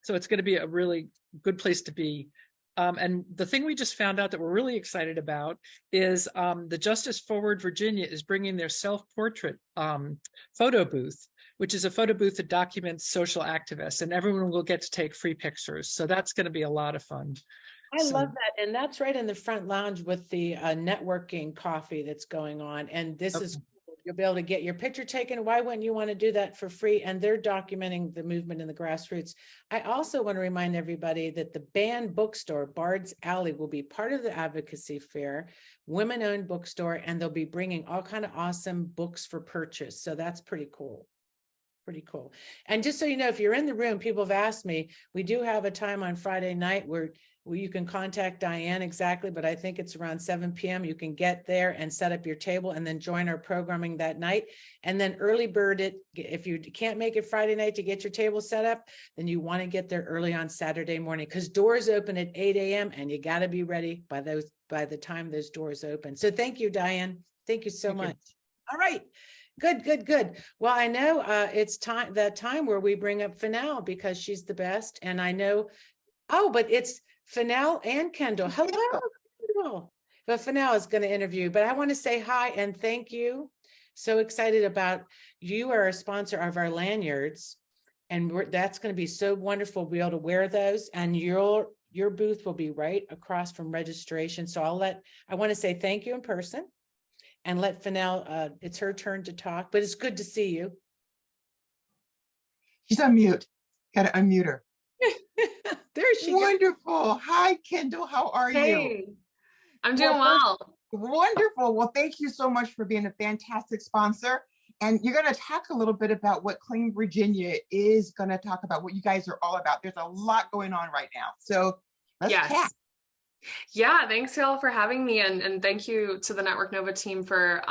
So it's going to be a really good place to be. And the thing we just found out that we're really excited about is the Justice Forward Virginia is bringing their self-portrait photo booth, which is a photo booth that documents social activists, and everyone will get to take free pictures. So that's going to be a lot of fun. I love that. And that's right in the front lounge with the networking coffee that's going on. And this is, you'll be able to get your picture taken. Why wouldn't you want to do that for free? And they're documenting the movement in the grassroots. I also want to remind everybody that the banned bookstore, Bard's Alley, will be part of the advocacy fair, women-owned bookstore, and they'll be bringing all kind of awesome books for purchase. So that's pretty cool. Pretty cool. And just so you know, if you're in the room, people have asked me, we do have a time on Friday night where you can contact Diane exactly, but I think it's around 7 p.m. You can get there and set up your table and then join our programming that night. And then early bird it, if you can't make it Friday night to get your table set up, then you want to get there early on Saturday morning, because doors open at 8 a.m. and you got to be ready by the time those doors open. So thank you, Diane. Thank you so much. All right. Good. Well, I know it's that time where we bring up Fennell because she's the best. And I know, but it's Fennell and Kendl. Hello, Kendl. But Fennell is going to interview, but I want to say hi and thank you. So excited about you are a sponsor of our lanyards, and that's going to be so wonderful to be able to wear those. And your booth will be right across from registration. So I want to say thank you in person. And let Fennell, it's her turn to talk, but it's good to see you. She's on mute. Got to unmute her. There she goes. Wonderful. Hi, Kendl. How are you? I'm doing well. Wonderful. Well, thank you so much for being a fantastic sponsor. And you're going to talk a little bit about what Clean Virginia is going to talk about, what you guys are all about. There's a lot going on right now. So let's chat. Yeah, thanks y'all for having me, and thank you to the Network Nova team for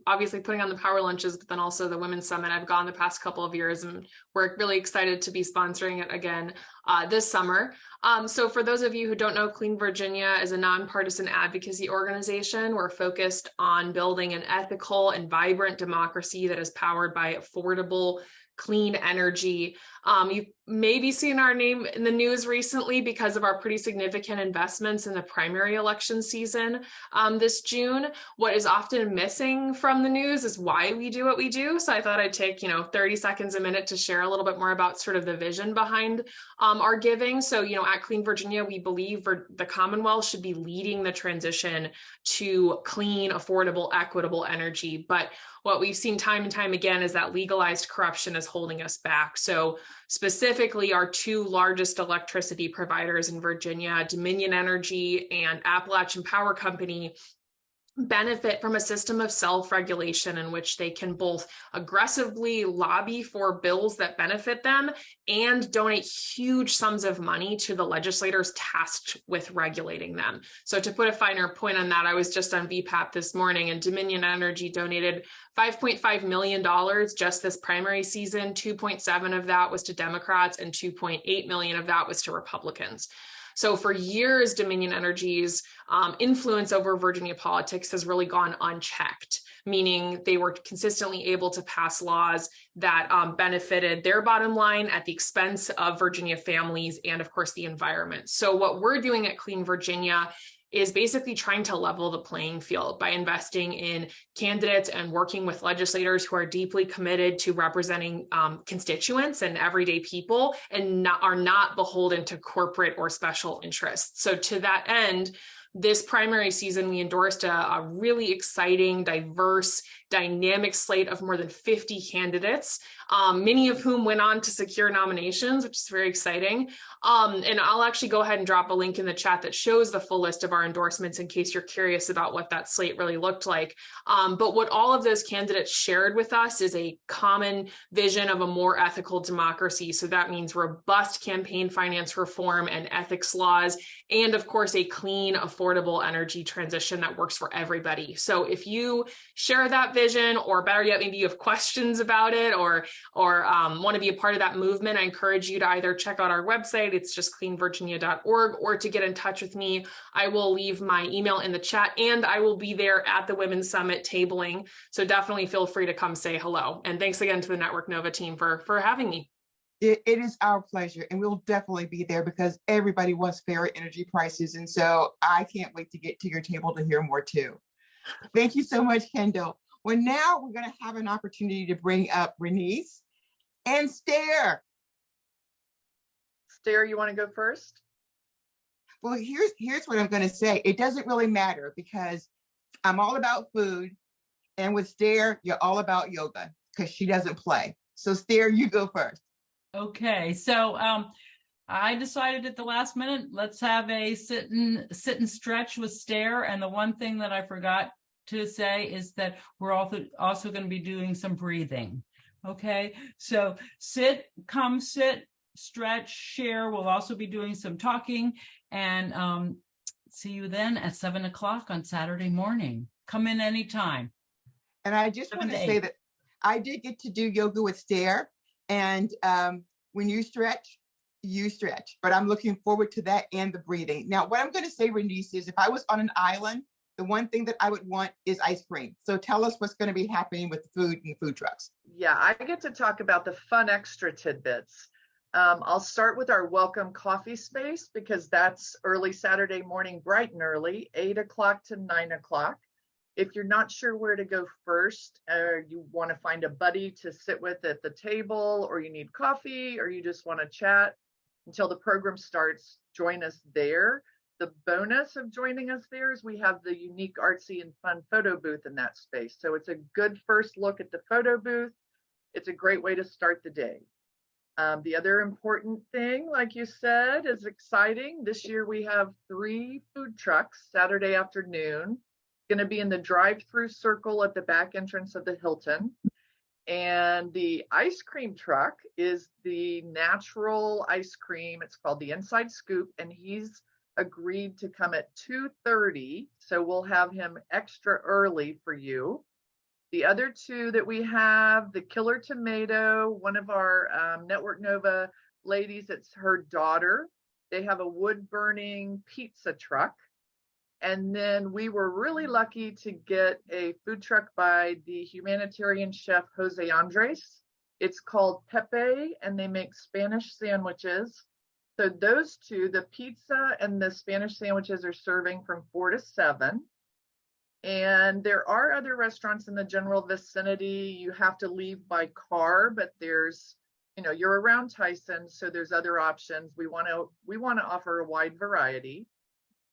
obviously putting on the power lunches, but then also the Women's Summit. I've gone the past couple of years, and we're really excited to be sponsoring it again this summer. So for those of you who don't know, Clean Virginia is a nonpartisan advocacy organization. We're focused on building an ethical and vibrant democracy that is powered by affordable, clean energy. You've maybe seen our name in the news recently because of our pretty significant investments in the primary election season this June. What is often missing from the news is why we do what we do. So I thought I'd take 30 seconds, a minute to share a little bit more about sort of the vision behind our giving. So at Clean Virginia, we believe the Commonwealth should be leading the transition to clean, affordable, equitable energy. But what we've seen time and time again is that legalized corruption is holding us back. So specifically, our two largest electricity providers in Virginia, Dominion Energy and Appalachian Power Company, benefit from a system of self-regulation in which they can both aggressively lobby for bills that benefit them and donate huge sums of money to the legislators tasked with regulating them. So to put a finer point on that, I was just on VPAP this morning, and Dominion Energy donated $5.5 million just this primary season. 2.7 of that was to Democrats and 2.8 million of that was to Republicans. So for years, Dominion Energy's influence over Virginia politics has really gone unchecked, meaning they were consistently able to pass laws that benefited their bottom line at the expense of Virginia families and, of course, the environment. So what we're doing at Clean Virginia is basically trying to level the playing field by investing in candidates and working with legislators who are deeply committed to representing constituents and everyday people and are not beholden to corporate or special interests. So to that end, this primary season, we endorsed a really exciting, diverse, dynamic slate of more than 50 candidates, many of whom went on to secure nominations, which is very exciting. And I'll actually go ahead and drop a link in the chat that shows the full list of our endorsements in case you're curious about what that slate really looked like. But what all of those candidates shared with us is a common vision of a more ethical democracy. So that means robust campaign finance reform and ethics laws, and of course, a clean, affordable energy transition that works for everybody. So if you share that vision, or better yet, maybe you have questions about it or want to be a part of that movement, I encourage you to either check out our website, it's just cleanvirginia.org, or to get in touch with me. I will leave my email in the chat, and I will be there at the Women's Summit tabling. So definitely feel free to come say hello. And thanks again to the Network Nova team for having me. It is our pleasure, and we'll definitely be there because everybody wants fair energy prices. And so I can't wait to get to your table to hear more too. Thank you so much, Kendl. Well, now we're going to have an opportunity to bring up Renise and Stare. Stare, you want to go first? Well, here's what I'm going to say. It doesn't really matter because I'm all about food, and with Stare, you're all about yoga because she doesn't play. So Stare, you go first. Okay, so I decided at the last minute, let's have a sit and stretch with Stare. And the one thing that I forgot to say is that we're also going to be doing some breathing. Okay, so sit, stretch, share. We'll also be doing some talking, and see you then at 7 o'clock on Saturday morning. Come in anytime. And I just want to say that I did get to do yoga with Stare. And when you stretch, but I'm looking forward to that and the breathing. Now, what I'm going to say, Renise, is if I was on an island, the one thing that I would want is ice cream. So tell us what's going to be happening with the food and food trucks. Yeah, I get to talk about the fun extra tidbits. I'll start with our welcome coffee space because that's early Saturday morning, bright and early, 8 o'clock to 9 o'clock. If you're not sure where to go first, or you want to find a buddy to sit with at the table, or you need coffee, or you just want to chat until the program starts, join us there. The bonus of joining us there is we have the unique artsy and fun photo booth in that space. So it's a good first look at the photo booth. It's a great way to start the day. The other important thing, like you said, is exciting. This year we have 3 food trucks Saturday afternoon. Going to be in the drive-through circle at the back entrance of the Hilton. And the ice cream truck is the natural ice cream. It's called the Inside Scoop, and he's agreed to come at 2:30, so we'll have him extra early for you. The other two that we have, the Killer Tomato, one of our Network Nova ladies, it's her daughter. They have a wood-burning pizza truck. And then we were really lucky to get a food truck by the humanitarian chef Jose Andres. It's called Pepe, and they make Spanish sandwiches. So those two, the pizza and the Spanish sandwiches, are serving from 4 to 7. And there are other restaurants in the general vicinity. You have to leave by car, but there's, you know, you're around Tyson, so there's other options. We want to offer a wide variety.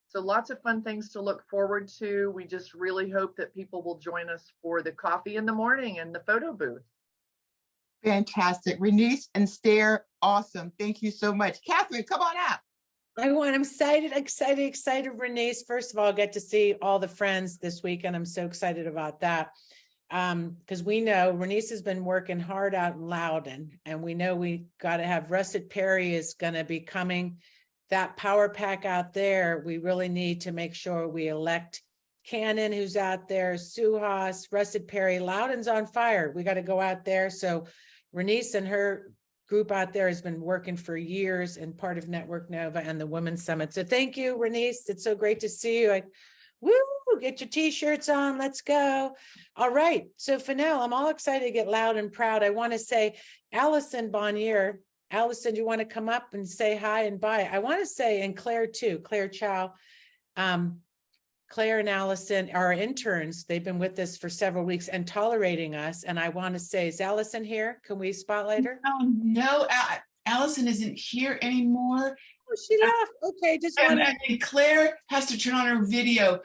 So lots of fun things to look forward to. We just really hope that people will join us for the coffee in the morning and the photo booth. Fantastic. Renice and Stair, awesome. Thank you so much. Catherine, come on up. I'm excited, Renice. First of all, I get to see all the friends this weekend. I'm so excited about that. Because we know Renice has been working hard out in Loudon, and we know we got to have Russet Perry is going to be coming. That power pack out there, we really need to make sure we elect Cannon, who's out there, Suhas, Russet Perry. Loudon's on fire. We got to go out there. So Renice and her group out there has been working for years and part of Network Nova and the Women's Summit. So thank you, Renice. It's so great to see you. Woo, get your t-shirts on. Let's go. All right. So for now, I'm all excited to get loud and proud. I want to say, Allison Bonnier. Allison, do you want to come up and say hi and bye? I want to say, and Claire too, Claire Chow. Claire and Allison are our interns. They've been with us for several weeks and tolerating us. And I want to say, is Allison here? Can we spotlight her? Oh, no, Allison isn't here anymore. Oh, she left. Okay, just and Claire has to turn on her video.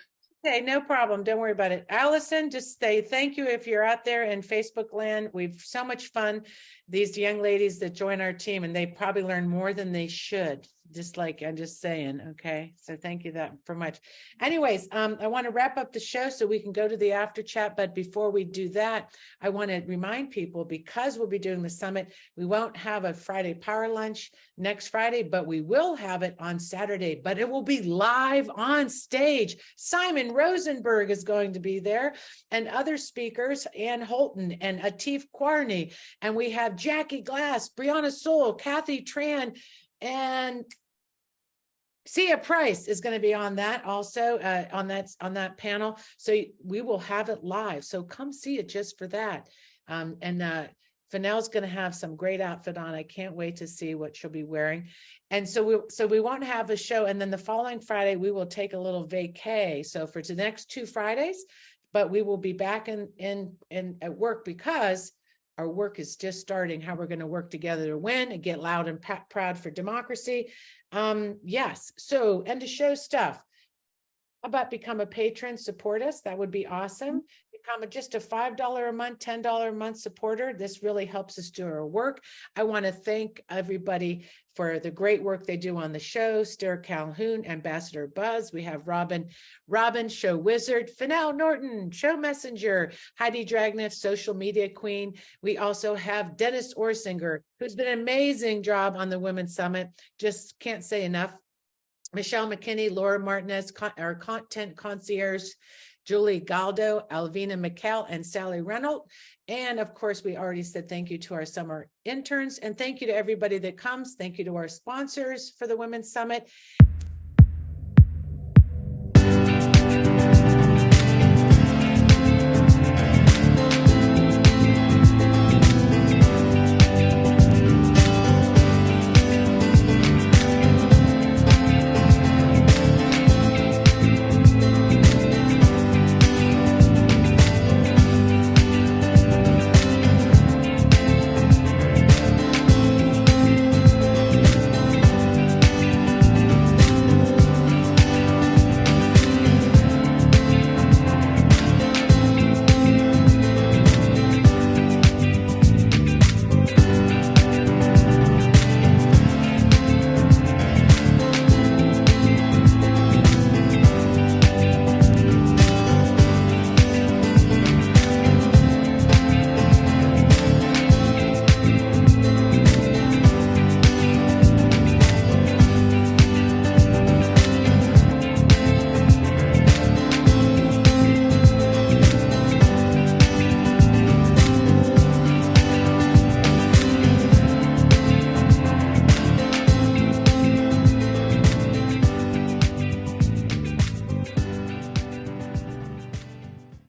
Okay, no problem. Don't worry about it. Allison, just say thank you if you're out there in Facebook land. We've so much fun. These young ladies that join our team, and they probably learn more than they should. Just like I'm just saying, okay? So thank you that for much. Anyways, I want to wrap up the show so we can go to the after chat. But before we do that, I want to remind people, because we'll be doing the summit, we won't have a Friday power lunch next Friday, but we will have it on Saturday. But it will be live on stage. Simon Rosenberg is going to be there, and other speakers, Ann Holton and Atif Kwarni. And we have Jackie Glass, Brianna Soul, Kathy Tran, and Sia Price is going to be on that also, on that panel. So we will have it live. So come see it just for that. Fennell's going to have some great outfit on. I can't wait to see what she'll be wearing. And so we won't have a show. And then the following Friday, we will take a little vacay. So for the next 2 Fridays, but we will be back in at work, because our work is just starting, how we're going to work together to win and get loud and proud for democracy. Yes. So end of show stuff. How about become a patron, support us? That would be awesome. Become just a $5 a month, $10 a month supporter. This really helps us do our work. I want to thank everybody for the great work they do on the show. Stare Calhoun, Ambassador Buzz. We have Robin, Show Wizard, Fennell Norton, Show Messenger, Heidi Dragniff, Social Media Queen. We also have Dennis Orsinger, who's been an amazing job on the Women's Summit. Just can't say enough. Michelle McKinney, Laura Martinez, our content concierge, Julie Galdo, Alvina McKell, and Sally Reynolds. And of course, we already said thank you to our summer interns, and thank you to everybody that comes. Thank you to our sponsors for the Women's Summit.